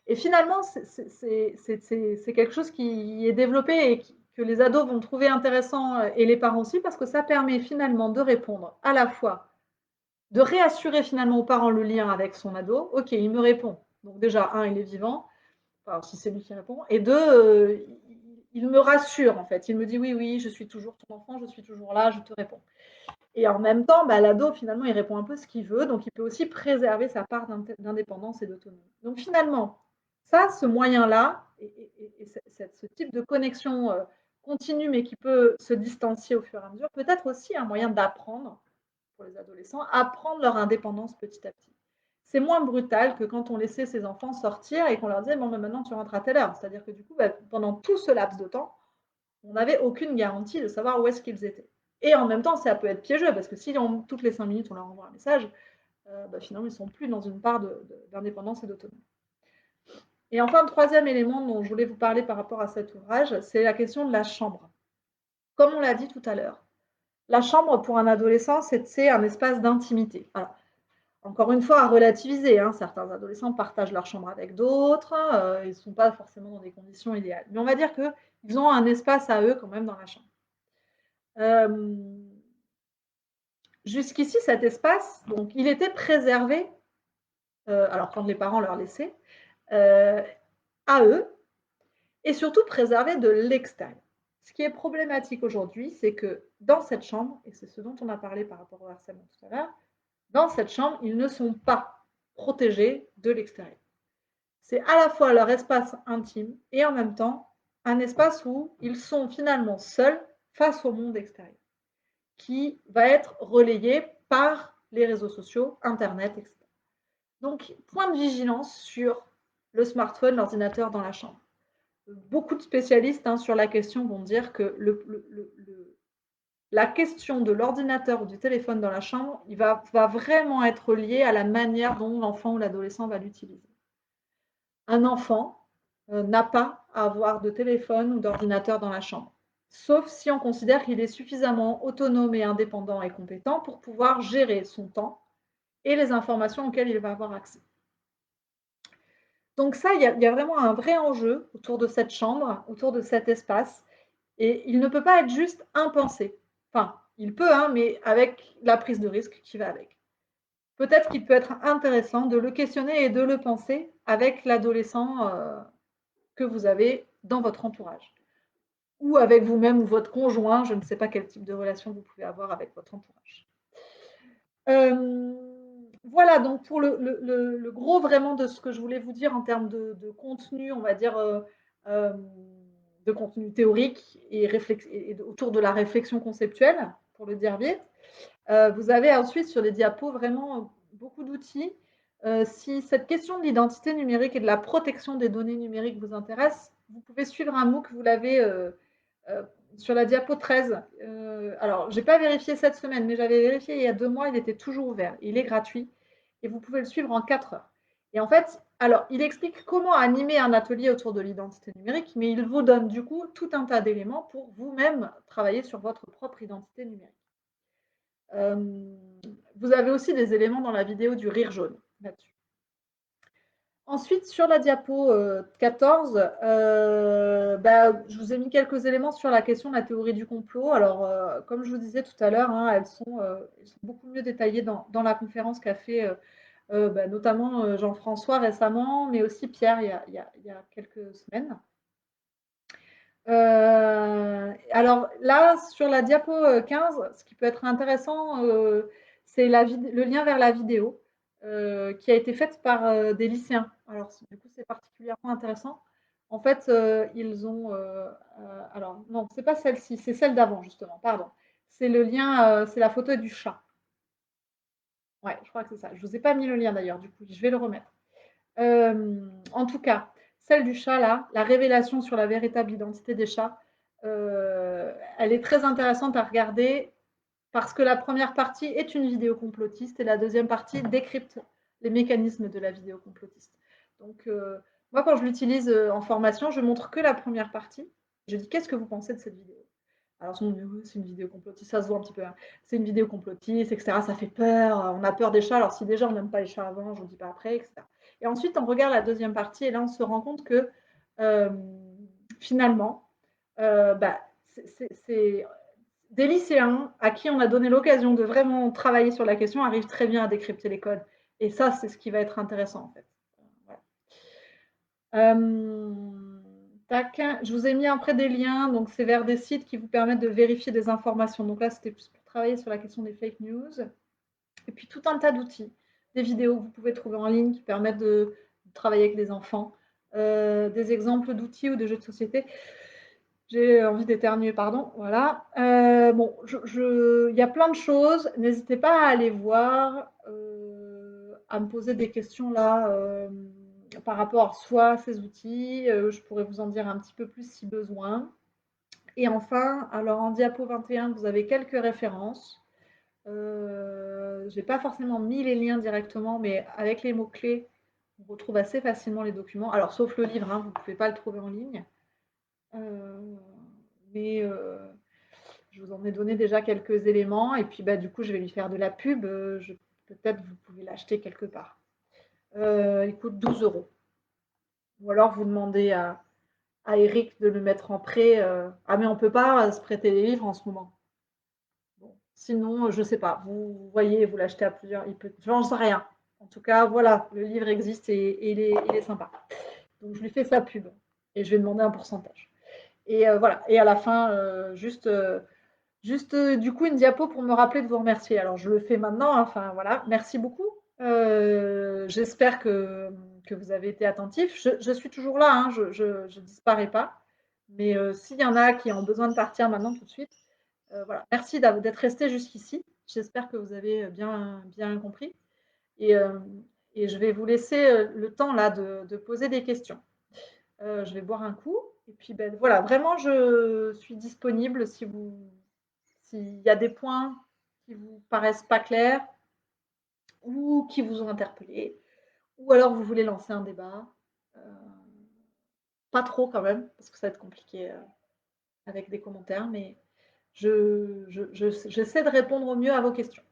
Et finalement, c'est quelque chose qui est développé et que les ados vont trouver intéressant et les parents aussi parce que ça permet finalement de répondre à la fois, de réassurer finalement aux parents le lien avec son ado. Ok, il me répond. Donc déjà, un, il est vivant. Alors, si c'est lui qui répond. Et deux, il me rassure, en fait. Il me dit, oui, oui, je suis toujours ton enfant, je suis toujours là, je te réponds. Et en même temps, l'ado, finalement, il répond un peu ce qu'il veut, donc il peut aussi préserver sa part d'indépendance et d'autonomie. Donc finalement, ça, ce moyen-là, et ce type de connexion continue, mais qui peut se distancier au fur et à mesure, peut être aussi un moyen d'apprendre, pour les adolescents, à prendre leur indépendance petit à petit. C'est moins brutal que quand on laissait ses enfants sortir et qu'on leur disait: «Bon, ben, maintenant tu rentres à telle heure». C'est-à-dire que du coup, bah, pendant tout ce laps de temps, on n'avait aucune garantie de savoir où est-ce qu'ils étaient. Et en même temps, ça peut être piégeux parce que si toutes les 5 minutes, on leur envoie un message, bah, finalement, ils ne sont plus dans une part d'indépendance et d'autonomie. Et enfin, le troisième élément dont je voulais vous parler par rapport à cet ouvrage, c'est la question de la chambre. Comme on l'a dit tout à l'heure, la chambre pour un adolescent, c'est un espace d'intimité. Alors, encore une fois, à relativiser, hein, certains adolescents partagent leur chambre avec d'autres, ils ne sont pas forcément dans des conditions idéales. Mais on va dire qu'ils ont un espace à eux quand même dans la chambre. Jusqu'ici, cet espace, donc, il était préservé, alors quand les parents leur laissaient, à eux, et surtout préservé de l'extérieur. Ce qui est problématique aujourd'hui, c'est que dans cette chambre, et c'est ce dont on a parlé par rapport au harcèlement tout à l'heure, dans cette chambre, ils ne sont pas protégés de l'extérieur. C'est à la fois leur espace intime et en même temps un espace où ils sont finalement seuls face au monde extérieur, qui va être relayé par les réseaux sociaux, Internet, etc. Donc, point de vigilance sur le smartphone, l'ordinateur dans la chambre. Beaucoup de spécialistes sur la question vont dire que la question de l'ordinateur ou du téléphone dans la chambre, il va vraiment être lié à la manière dont l'enfant ou l'adolescent va l'utiliser. Un enfant n'a pas à avoir de téléphone ou d'ordinateur dans la chambre, sauf si on considère qu'il est suffisamment autonome et indépendant et compétent pour pouvoir gérer son temps et les informations auxquelles il va avoir accès. Donc ça, il y a vraiment un vrai enjeu autour de cette chambre, autour de cet espace, et il ne peut pas être juste impensé. Enfin, il peut, mais avec la prise de risque qui va avec. Peut-être qu'il peut être intéressant de le questionner et de le penser avec l'adolescent que vous avez dans votre entourage. Ou avec vous-même ou votre conjoint, je ne sais pas quel type de relation vous pouvez avoir avec votre entourage. Voilà donc pour le gros vraiment de ce que je voulais vous dire en termes de contenu, on va dire, de contenu théorique et autour de la réflexion conceptuelle, pour le dire vite. Vous avez ensuite sur les diapos vraiment beaucoup d'outils. Si cette question de l'identité numérique et de la protection des données numériques vous intéresse, vous pouvez suivre un MOOC, vous l'avez sur la diapo 13. Alors, je n'ai pas vérifié cette semaine, mais j'avais vérifié il y a 2 mois, il était toujours ouvert. Il est gratuit et vous pouvez le suivre en 4 heures. Et en fait, alors, il explique comment animer un atelier autour de l'identité numérique, mais il vous donne du coup tout un tas d'éléments pour vous-même travailler sur votre propre identité numérique. Vous avez aussi des éléments dans la vidéo du rire jaune là-dessus. Ensuite, sur la diapo 14, je vous ai mis quelques éléments sur la question de la théorie du complot. Alors, comme je vous disais tout à l'heure, elles sont beaucoup mieux détaillées dans la conférence qu'a fait notamment Jean-François récemment, mais aussi Pierre il y a quelques semaines. Alors là, sur la diapo 15, ce qui peut être intéressant, c'est le lien vers la vidéo qui a été faite par des lycéens. Alors du coup, c'est particulièrement intéressant. En fait, ils ont alors non, c'est pas celle-ci, c'est celle d'avant justement, pardon. C'est le lien, c'est la photo du chat. Ouais, je crois que c'est ça. Je vous ai pas mis le lien d'ailleurs, du coup, je vais le remettre. En tout cas, celle du chat là, la révélation sur la véritable identité des chats, elle est très intéressante à regarder parce que la première partie est une vidéo complotiste et la deuxième partie décrypte les mécanismes de la vidéo complotiste. Donc, moi, quand je l'utilise en formation, je montre que la première partie. Je dis: «Qu'est-ce que vous pensez de cette vidéo ?» Alors, on me dit: «Oui, c'est une vidéo complotiste», ça se voit un petit peu, hein. C'est une vidéo complotiste, etc. Ça fait peur, on a peur des chats. Alors, si déjà on n'aime pas les chats avant, je ne dis pas après, etc. Et ensuite, on regarde la deuxième partie et là, on se rend compte que finalement, c'est des lycéens à qui on a donné l'occasion de vraiment travailler sur la question arrivent très bien à décrypter les codes. Et ça, c'est ce qui va être intéressant, en fait. Voilà. Tac. Je vous ai mis après des liens, donc c'est vers des sites qui vous permettent de vérifier des informations. Donc là, c'était plus pour travailler sur la question des fake news. Et puis tout un tas d'outils, des vidéos que vous pouvez trouver en ligne qui permettent de travailler avec les enfants, des exemples d'outils ou de jeux de société. J'ai envie d'éternuer, pardon, voilà. Bon, il y a plein de choses. N'hésitez pas à aller voir, à me poser des questions là, par rapport soit à ces outils, je pourrais vous en dire un petit peu plus si besoin. Et enfin, alors en diapo 21, vous avez quelques références. J'ai pas forcément mis les liens directement, mais avec les mots-clés, on retrouve assez facilement les documents. Alors, sauf le livre, hein, vous ne pouvez pas le trouver en ligne. Euh, mais je vous en ai donné déjà quelques éléments. Et puis, bah, du coup, je vais lui faire de la pub. Peut-être vous pouvez l'acheter quelque part. Il coûte 12 euros. Ou alors, vous demandez à Eric de le mettre en prêt. Ah, mais on ne peut pas se prêter les livres en ce moment. Bon. Sinon, je ne sais pas. Vous voyez, vous l'achetez à plusieurs. J'en sais rien. En tout cas, voilà, le livre existe et il est sympa. Donc, je lui fais sa pub. Et je vais demander un pourcentage. Et voilà. Et à la fin, juste, du coup, une diapo pour me rappeler de vous remercier. Alors, je le fais maintenant. Enfin, voilà. Merci beaucoup. J'espère que vous avez été attentifs. Je suis toujours là. Hein, je disparais pas. Mais s'il y en a qui ont besoin de partir maintenant tout de suite, voilà. Merci d'être resté jusqu'ici. J'espère que vous avez bien compris. Et, euh, et je vais vous laisser le temps là de poser des questions. Je vais boire un coup. Et puis, ben, voilà, vraiment, je suis disponible s'il y a des points qui vous paraissent pas clairs ou qui vous ont interpellé, ou alors vous voulez lancer un débat. Euh, Pas trop quand même, parce que ça va être compliqué avec des commentaires, mais j'essaie de répondre au mieux à vos questions.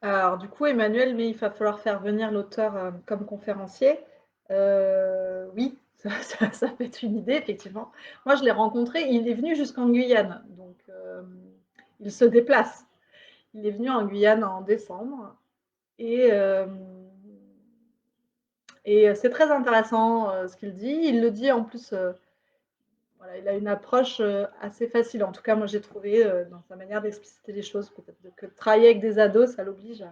Alors, du coup, Emmanuel, mais il va falloir faire venir l'auteur comme conférencier. Oui, ça peut être une idée, effectivement. Moi, je l'ai rencontré, il est venu jusqu'en Guyane, donc il se déplace. Il est venu en Guyane en décembre et, euh, et c'est très intéressant ce qu'il dit. Il le dit en plus, voilà, il a une approche assez facile. En tout cas, moi, j'ai trouvé dans sa manière d'expliciter les choses, peut-être que travailler avec des ados, ça l'oblige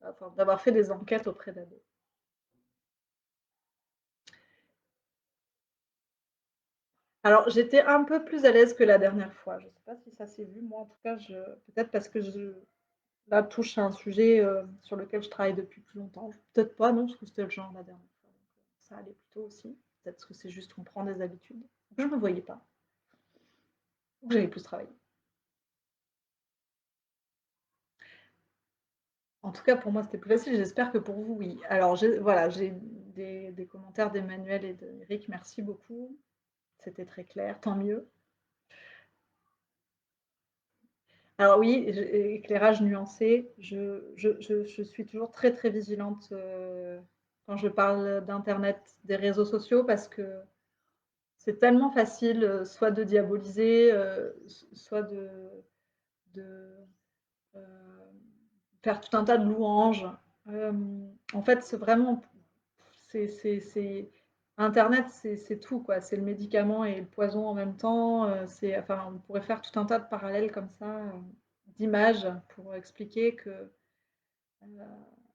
enfin, d'avoir fait des enquêtes auprès d'ados. Alors, j'étais un peu plus à l'aise que la dernière fois. Je ne sais pas si ça s'est vu. Moi, en tout cas, peut-être parce que là, touche à un sujet sur lequel je travaille depuis plus longtemps. Peut-être pas, non, parce que c'était le genre la dernière fois. Donc, ça allait plutôt aussi. Peut-être que c'est juste qu'on prend des habitudes. Je ne me voyais pas. Donc, j'avais plus travaillé. En tout cas, pour moi, c'était plus facile. J'espère que pour vous, oui. Alors, voilà, j'ai des commentaires d'Emmanuel et d'Eric. Merci beaucoup. C'était très clair. Tant mieux. Alors oui, éclairage nuancé, je suis toujours très très vigilante quand je parle d'Internet, des réseaux sociaux, parce que c'est tellement facile soit de diaboliser, soit de, euh, faire tout un tas de louanges. Euh, En fait, c'est vraiment, Internet, c'est tout, quoi. C'est le médicament et le poison en même temps. Enfin, on pourrait faire tout un tas de parallèles comme ça, d'images pour expliquer que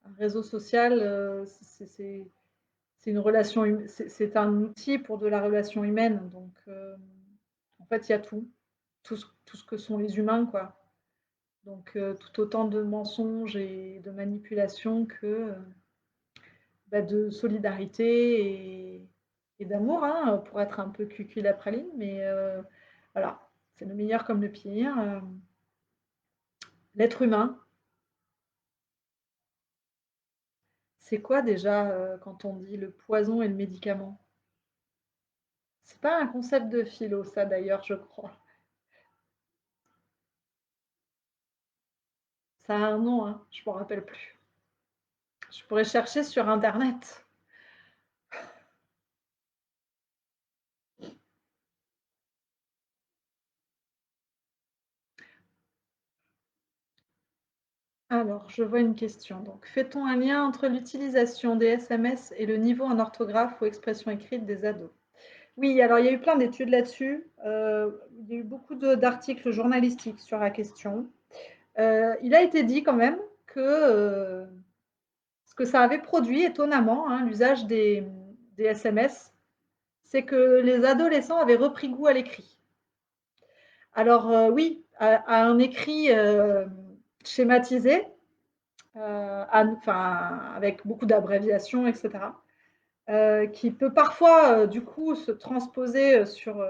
un réseau social, c'est une relation, c'est un outil pour de la relation humaine. Donc, en fait, il y a tout ce que sont les humains, quoi. Donc, tout autant de mensonges et de manipulations que bah, de solidarité et d'amour, hein, pour être un peu cucu la praline. Mais voilà, c'est le meilleur comme le pire. L'être humain, c'est quoi déjà quand on dit le poison et le médicament? C'est pas un concept de philo, ça d'ailleurs, je crois. Ça a un nom, hein, je ne me rappelle plus. Je pourrais chercher sur Internet. Alors, je vois une question. Donc, fait-on un lien entre l'utilisation des SMS et le niveau en orthographe ou expression écrite des ados? Oui, alors il y a eu plein d'études là-dessus. Il y a eu beaucoup d'articles journalistiques sur la question. Il a été dit quand même que ce que ça avait produit étonnamment, hein, l'usage des SMS, c'est que les adolescents avaient repris goût à l'écrit. Alors oui, à un écrit schématisé, enfin, avec beaucoup d'abréviations, etc., qui peut parfois, du coup, se transposer sur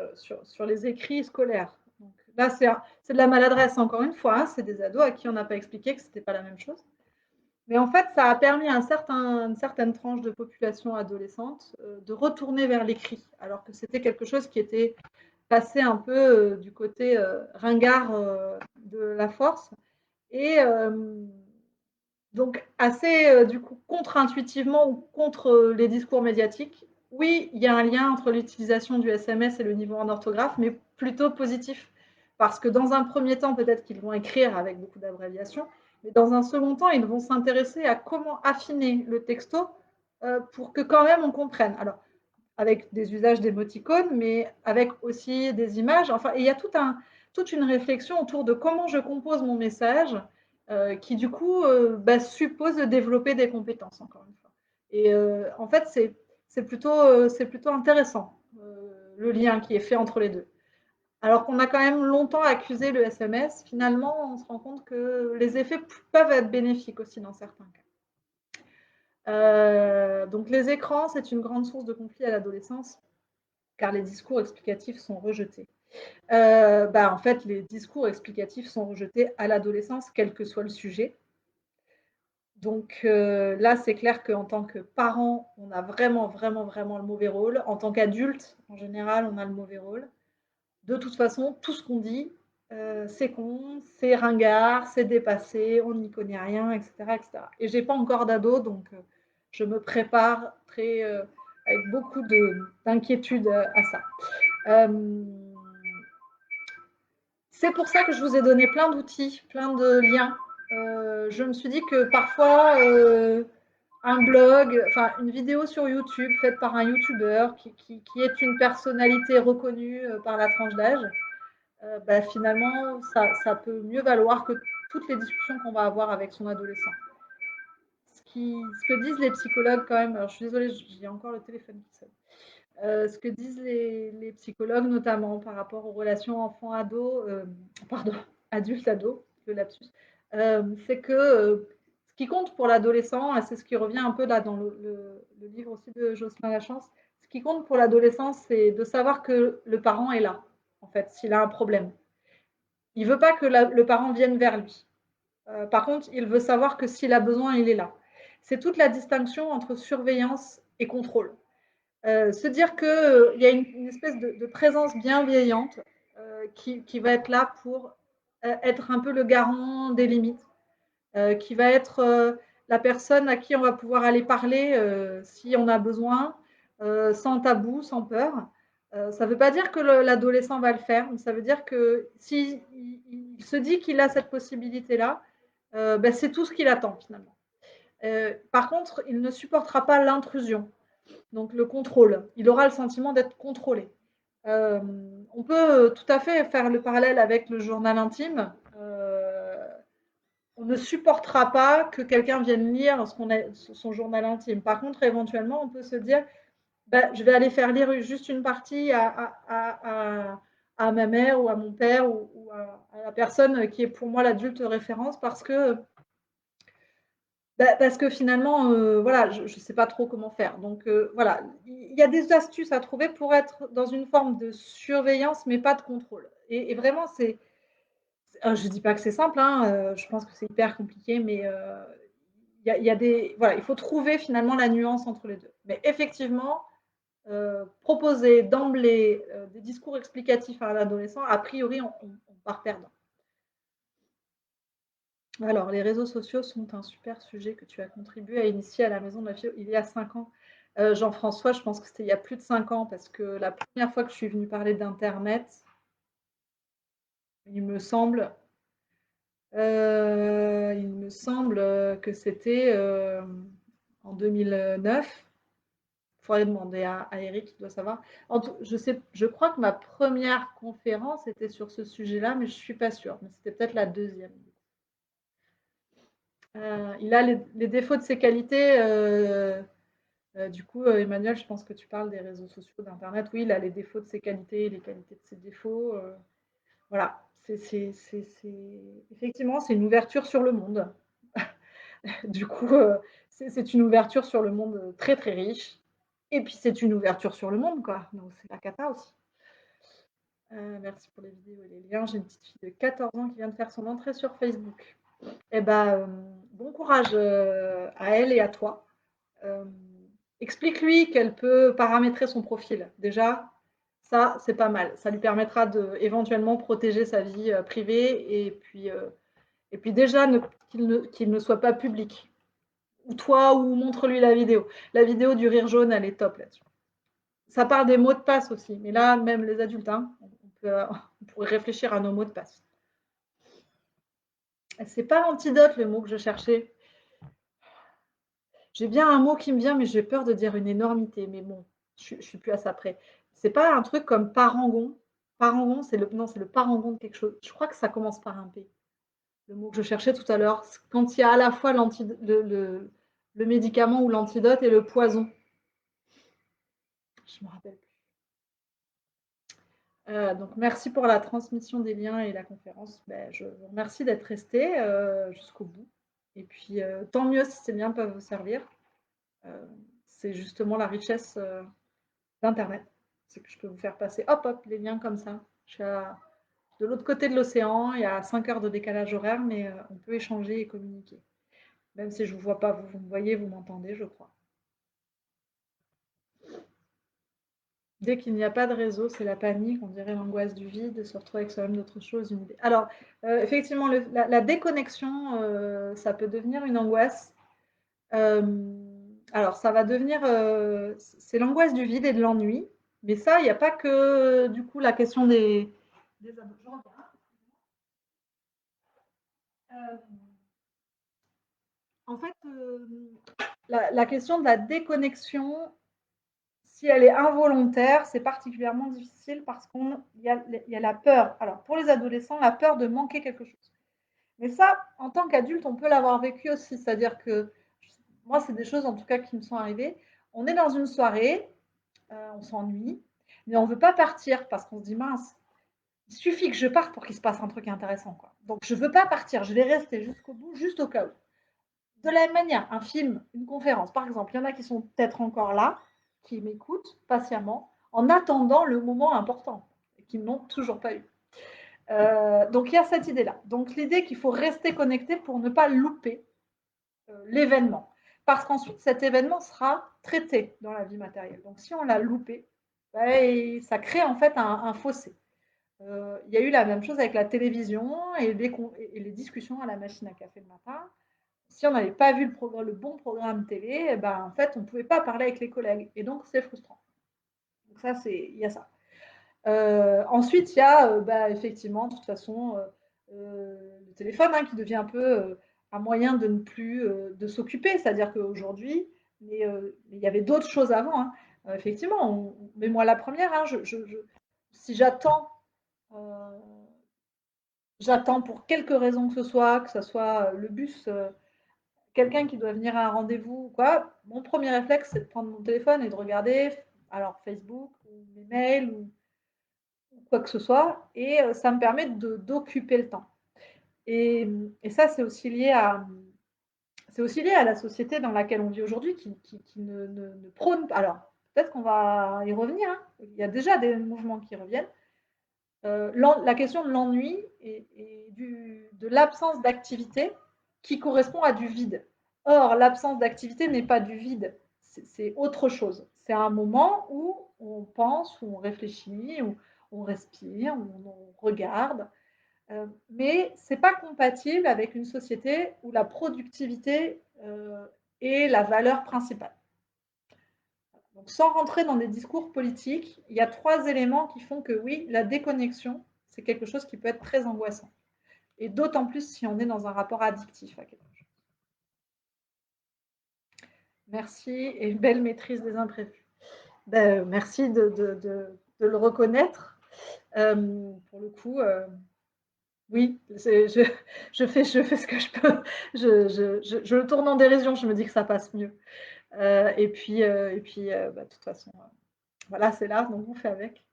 les écrits scolaires. Donc là, c'est de la maladresse, encore une fois, hein, c'est des ados à qui on n'a pas expliqué que ce n'était pas la même chose. Mais en fait, ça a permis à une certaine tranche de population adolescente de retourner vers l'écrit, alors que c'était quelque chose qui était passé un peu du côté ringard de la force. Et donc, assez du coup, contre-intuitivement ou contre les discours médiatiques, oui, il y a un lien entre l'utilisation du SMS et le niveau en orthographe, mais plutôt positif. Parce que dans un premier temps, peut-être qu'ils vont écrire avec beaucoup d'abréviations, mais dans un second temps, ils vont s'intéresser à comment affiner le texto pour que quand même on comprenne. Alors, avec des usages d'émoticônes, mais avec aussi des images. Enfin, il y a toute une réflexion autour de comment je compose mon message, qui du coup suppose de développer des compétences, encore une fois. Et en fait, c'est plutôt intéressant, le lien qui est fait entre les deux. Alors qu'on a quand même longtemps accusé le SMS, finalement, on se rend compte que les effets peuvent être bénéfiques aussi dans certains cas. Donc les écrans, c'est une grande source de conflit à l'adolescence, car les discours explicatifs sont rejetés. En fait, les discours explicatifs sont rejetés à l'adolescence, quel que soit le sujet. Donc là, c'est clair qu'en tant que parent, on a vraiment, vraiment, vraiment le mauvais rôle. En tant qu'adulte, en général, on a le mauvais rôle. De toute façon, tout ce qu'on dit, c'est con, c'est ringard, c'est dépassé, on n'y connaît rien, etc., etc. Et j'ai pas encore d'ado, donc je me prépare avec beaucoup d'inquiétude à ça. C'est pour ça que je vous ai donné plein d'outils, plein de liens. Je me suis dit que parfois, un blog, enfin une vidéo sur YouTube faite par un YouTuber qui est une personnalité reconnue par la tranche d'âge, finalement, ça peut mieux valoir que toutes les discussions qu'on va avoir avec son adolescent. Ce que disent les psychologues quand même, alors je suis désolée, j'ai encore le téléphone qui sonne. Ce que disent les psychologues, notamment par rapport aux relations enfant-ado, pardon, adulte-ado, le lapsus, c'est que ce qui compte pour l'adolescent, et c'est ce qui revient un peu là dans le livre aussi de Jocelyn Lachance, ce qui compte pour l'adolescent, c'est de savoir que le parent est là, en fait, s'il a un problème. Il ne veut pas que le parent vienne vers lui. Par contre, il veut savoir que s'il a besoin, il est là. C'est toute la distinction entre surveillance et contrôle. Se dire qu'il y a une espèce de présence bienveillante qui va être là pour être un peu le garant des limites, qui va être la personne à qui on va pouvoir aller parler si on a besoin, sans tabou, sans peur. Ça ne veut pas dire que l'adolescent va le faire, mais ça veut dire que s'il il se dit qu'il a cette possibilité-là, c'est tout ce qu'il attend finalement. Par contre, il ne supportera pas l'intrusion, donc le contrôle. Il aura le sentiment d'être contrôlé. On peut tout à fait faire le parallèle avec le journal intime. On ne supportera pas que quelqu'un vienne lire son journal intime. Par contre, éventuellement, on peut se dire, je vais aller faire lire juste une partie à ma mère ou à mon père ou à la personne qui est pour moi l'adulte référence parce que finalement, voilà, je ne sais pas trop comment faire. Donc voilà, il y a des astuces à trouver pour être dans une forme de surveillance, mais pas de contrôle. Et vraiment, je ne dis pas que c'est simple, hein, je pense que c'est hyper compliqué, mais il y a voilà, il faut trouver finalement la nuance entre les deux. Mais effectivement, proposer d'emblée des discours explicatifs à un adolescent, a priori, on part perdant. Alors, les réseaux sociaux sont un super sujet que tu as contribué à initier à la Maison de la Philo il y a 5 ans. Jean-François, je pense que c'était il y a plus de 5 ans parce que la première fois que je suis venue parler d'internet, il me semble me semble que c'était en 2009. Il faudrait demander à Eric, il doit savoir. Je crois que ma première conférence était sur ce sujet-là, mais je ne suis pas sûre. Mais c'était peut-être la deuxième. Il a les défauts de ses qualités. Du coup, Emmanuel, je pense que tu parles des réseaux sociaux, d'Internet. Oui, il a les défauts de ses qualités, les qualités de ses défauts. Voilà. Effectivement, c'est une ouverture sur le monde. Du coup, c'est une ouverture sur le monde très, très riche. Et puis, c'est une ouverture sur le monde, quoi. Donc, c'est la cata aussi. Merci pour les vidéos et les liens. J'ai une petite fille de 14 ans qui vient de faire son entrée sur Facebook. Eh ben, bon courage à elle et à toi. Explique-lui qu'elle peut paramétrer son profil. Déjà, ça, c'est pas mal. Ça lui permettra de éventuellement protéger sa vie privée et puis déjà qu'il ne soit pas public. Ou toi, ou montre-lui la vidéo. La vidéo du rire jaune, elle est top là-dessus. Ça part des mots de passe aussi. Mais là, même les adultes, hein, on pourrait réfléchir à nos mots de passe. C'est pas l'antidote le mot que je cherchais. J'ai bien un mot qui me vient, mais j'ai peur de dire une énormité. Mais bon, je suis plus à ça près. C'est pas un truc comme parangon. Parangon, c'est le parangon de quelque chose. Je crois que ça commence par un P. Le mot que je cherchais tout à l'heure, quand il y a à la fois le médicament ou l'antidote et le poison. Je me rappelle plus. Donc merci pour la transmission des liens et la conférence. Ben, je vous remercie d'être resté jusqu'au bout. Et puis tant mieux si ces liens peuvent vous servir. C'est justement la richesse d'Internet. C'est que je peux vous faire passer, hop, hop, les liens comme ça. Je suis de l'autre côté de l'océan, il y a 5 heures de décalage horaire, mais on peut échanger et communiquer. Même si je ne vous vois pas, vous me voyez, vous m'entendez, je crois. Dès qu'il n'y a pas de réseau, c'est la panique, on dirait l'angoisse du vide, de se retrouver avec soi-même d'autre chose, une idée. Alors, effectivement, la déconnexion, ça peut devenir une angoisse. Alors, ça va devenir, c'est l'angoisse du vide et de l'ennui. Mais ça, il n'y a pas que, du coup, la question des ados. Je reviens. En fait, la question de la déconnexion, si elle est involontaire, c'est particulièrement difficile parce qu'il y a la peur. Alors, pour les adolescents, la peur de manquer quelque chose. Mais ça, en tant qu'adulte, on peut l'avoir vécu aussi. C'est-à-dire que, moi, c'est des choses en tout cas qui me sont arrivées. On est dans une soirée, on s'ennuie, mais on ne veut pas partir parce qu'on se dit mince, il suffit que je parte pour qu'il se passe un truc intéressant, quoi. Donc je ne veux pas partir, je vais rester jusqu'au bout, juste au cas où. De la même manière, un film, une conférence, par exemple, il y en a qui sont peut-être encore là, qui m'écoutent patiemment, en attendant le moment important, et qui n'ont toujours pas eu. Donc il y a cette idée-là. Donc l'idée qu'il faut rester connecté pour ne pas louper l'événement. Parce qu'ensuite, cet événement sera traité dans la vie matérielle. Donc si on l'a loupé, ben, ça crée en fait un fossé. Il y a eu la même chose avec la télévision et les discussions à la machine à café le matin. Si on n'avait pas vu le bon programme télé, eh ben, en fait, on ne pouvait pas parler avec les collègues. Et donc, c'est frustrant. Donc ça, il y a ça. Ensuite, il y a bah, effectivement, de toute façon, le téléphone hein, qui devient un peu un moyen de ne plus de s'occuper. C'est-à-dire qu'aujourd'hui, mais il y avait d'autres choses avant. Hein. Effectivement, mais moi la première, hein, si j'attends pour quelque raison que ce soit le bus, quelqu'un qui doit venir à un rendez-vous ou quoi, mon premier réflexe, c'est de prendre mon téléphone et de regarder alors Facebook ou mes mails ou quoi que ce soit, et ça me permet d'occuper le temps. Et ça, c'est aussi lié à la société dans laquelle on vit aujourd'hui qui ne prône pas. Alors, peut-être qu'on va y revenir, hein. Il y a déjà des mouvements qui reviennent. La question de l'ennui et de l'absence d'activité qui correspond à du vide. Or, l'absence d'activité n'est pas du vide, c'est autre chose. C'est un moment où on pense, où on réfléchit, où on respire, où on regarde. Mais ce n'est pas compatible avec une société où la productivité est la valeur principale. Donc, sans rentrer dans des discours politiques, il y a 3 éléments qui font que oui, la déconnexion, c'est quelque chose qui peut être très angoissant. Et d'autant plus si on est dans un rapport addictif à quelque chose. Merci et une belle maîtrise des imprévus. Ben, merci de le reconnaître. Pour le coup, oui, je fais ce que je peux. Je le tourne en dérision, je me dis que ça passe mieux. Bah, de toute façon, voilà, c'est là, donc on fait avec.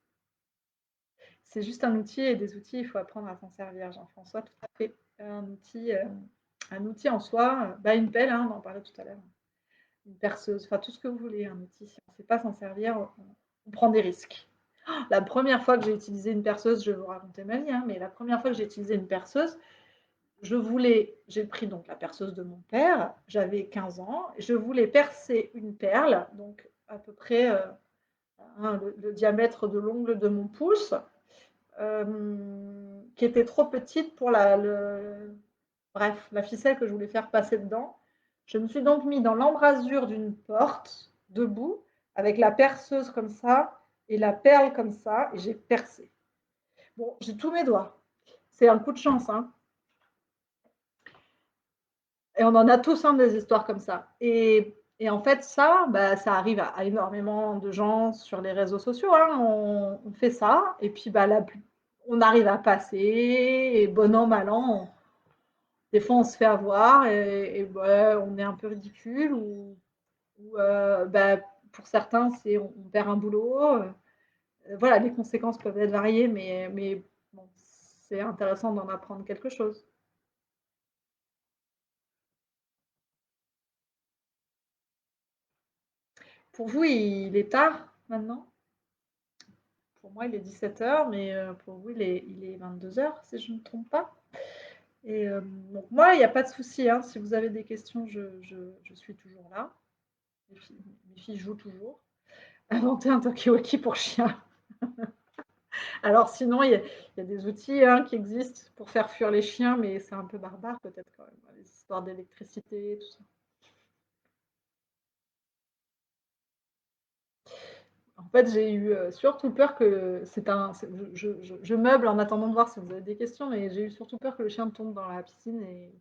C'est juste un outil et des outils, il faut apprendre à s'en servir, Jean-François, tout à fait. Un outil en soi, bah, une pelle, hein, on en parlait tout à l'heure, une perceuse, enfin tout ce que vous voulez, un outil, si on ne sait pas s'en servir, on prend des risques. La première fois que j'ai utilisé une perceuse, je vais vous raconter ma vie, hein, mais la première fois que j'ai utilisé une perceuse, j'ai pris donc la perceuse de mon père, j'avais 15 ans, je voulais percer une perle, donc à peu près le diamètre de l'ongle de mon pouce, qui était trop petite pour bref, la ficelle que je voulais faire passer dedans. Je me suis donc mis dans l'embrasure d'une porte, debout, avec la perceuse comme ça et la perle comme ça, et j'ai percé. Bon, j'ai tous mes doigts. C'est un coup de chance, hein. Et on en a tous des histoires comme ça. Et en fait, ça, bah, ça arrive à énormément de gens sur les réseaux sociaux, hein. On fait ça, et puis bah, on arrive à passer, et bon an, mal an, des fois on se fait avoir, et bah, on est un peu ridicule, ou bah, pour certains, on perd un boulot. Voilà, les conséquences peuvent être variées, mais bon, c'est intéressant d'en apprendre quelque chose. Pour vous, il est tard maintenant? Pour moi, il est 17 h, mais pour vous, il est 22 h, si je ne me trompe pas. Et donc, moi, il n'y a pas de souci, hein. Si vous avez des questions, je suis toujours là. Mes filles jouent toujours. Inventer un talkie-walkie pour chien. Alors, sinon, il y a des outils, hein, qui existent pour faire fuir les chiens, mais c'est un peu barbare, peut-être, quand même. Les histoires d'électricité, tout ça. En fait, j'ai eu surtout peur que je meuble en attendant de voir si vous avez des questions, mais j'ai eu surtout peur que le chien tombe dans la piscine et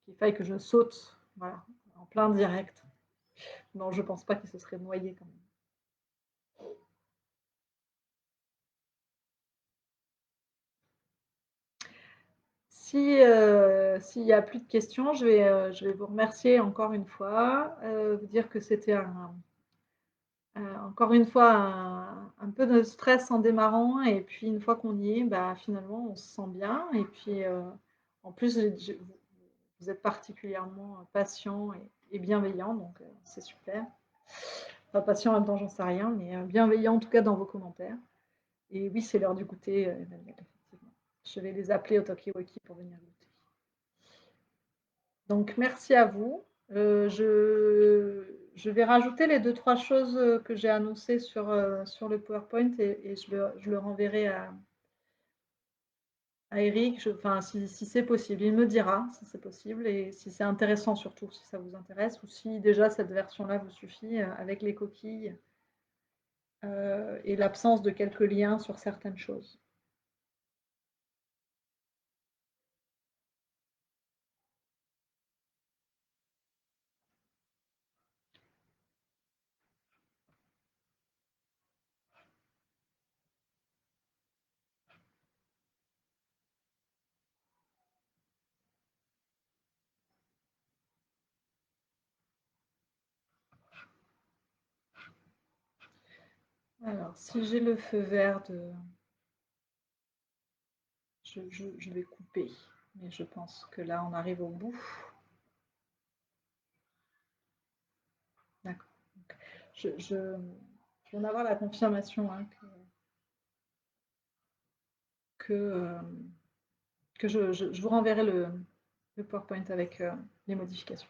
qu'il faille que je saute, voilà, en plein direct. Non, je pense pas qu'il se serait noyé quand même. S'il n'y a plus de questions, je vais vous remercier encore une fois, vous dire que c'était encore une fois un peu de stress en démarrant, et puis une fois qu'on y est, bah, finalement on se sent bien, et puis en plus vous êtes particulièrement patient et bienveillant, donc c'est super. Pas patient en même temps, j'en sais rien, mais bienveillant en tout cas dans vos commentaires. Et oui, c'est l'heure du goûter, Emmanuel, effectivement. Je vais les appeler au talkie-walkie pour venir goûter. Donc merci à vous. Je vais rajouter les 2-3 choses que j'ai annoncées sur le PowerPoint, et je le renverrai à Eric, enfin, si c'est possible. Il me dira si c'est possible, et si c'est intéressant, surtout si ça vous intéresse, ou si déjà cette version-là vous suffit, avec les coquilles et l'absence de quelques liens sur certaines choses. Alors, si j'ai le feu vert je vais couper, mais je pense que là, on arrive au bout. D'accord. Je vais en avoir la confirmation, hein, que je vous renverrai le PowerPoint avec les modifications.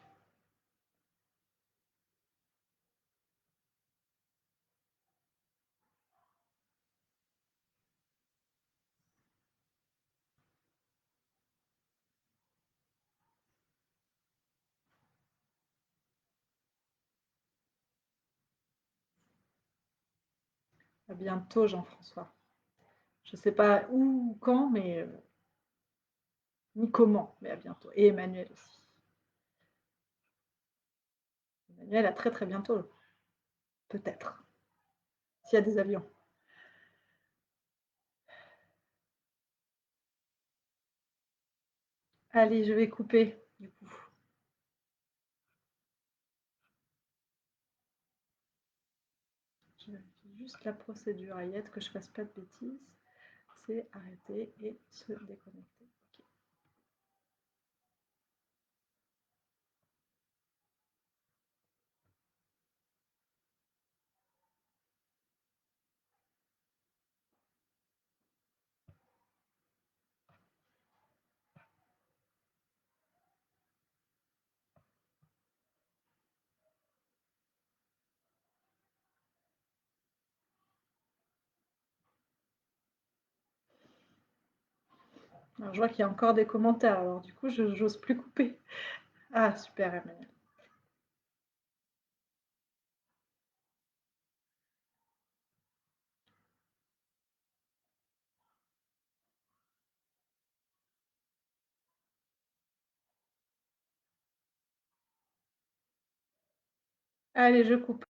À bientôt, Jean-François. Je ne sais pas où ou quand, mais ni comment, mais à bientôt. Et Emmanuel aussi. Emmanuel, à très très bientôt. Peut-être. S'il y a des avions. Allez, je vais couper, du coup. Je vérifie juste la procédure, Ayette, que je fasse pas de bêtises. C'est arrêter et se déconnecter. Ok. Alors, je vois qu'il y a encore des commentaires, alors du coup, je n'ose plus couper. Ah, super, Emmanuel. Allez, je coupe.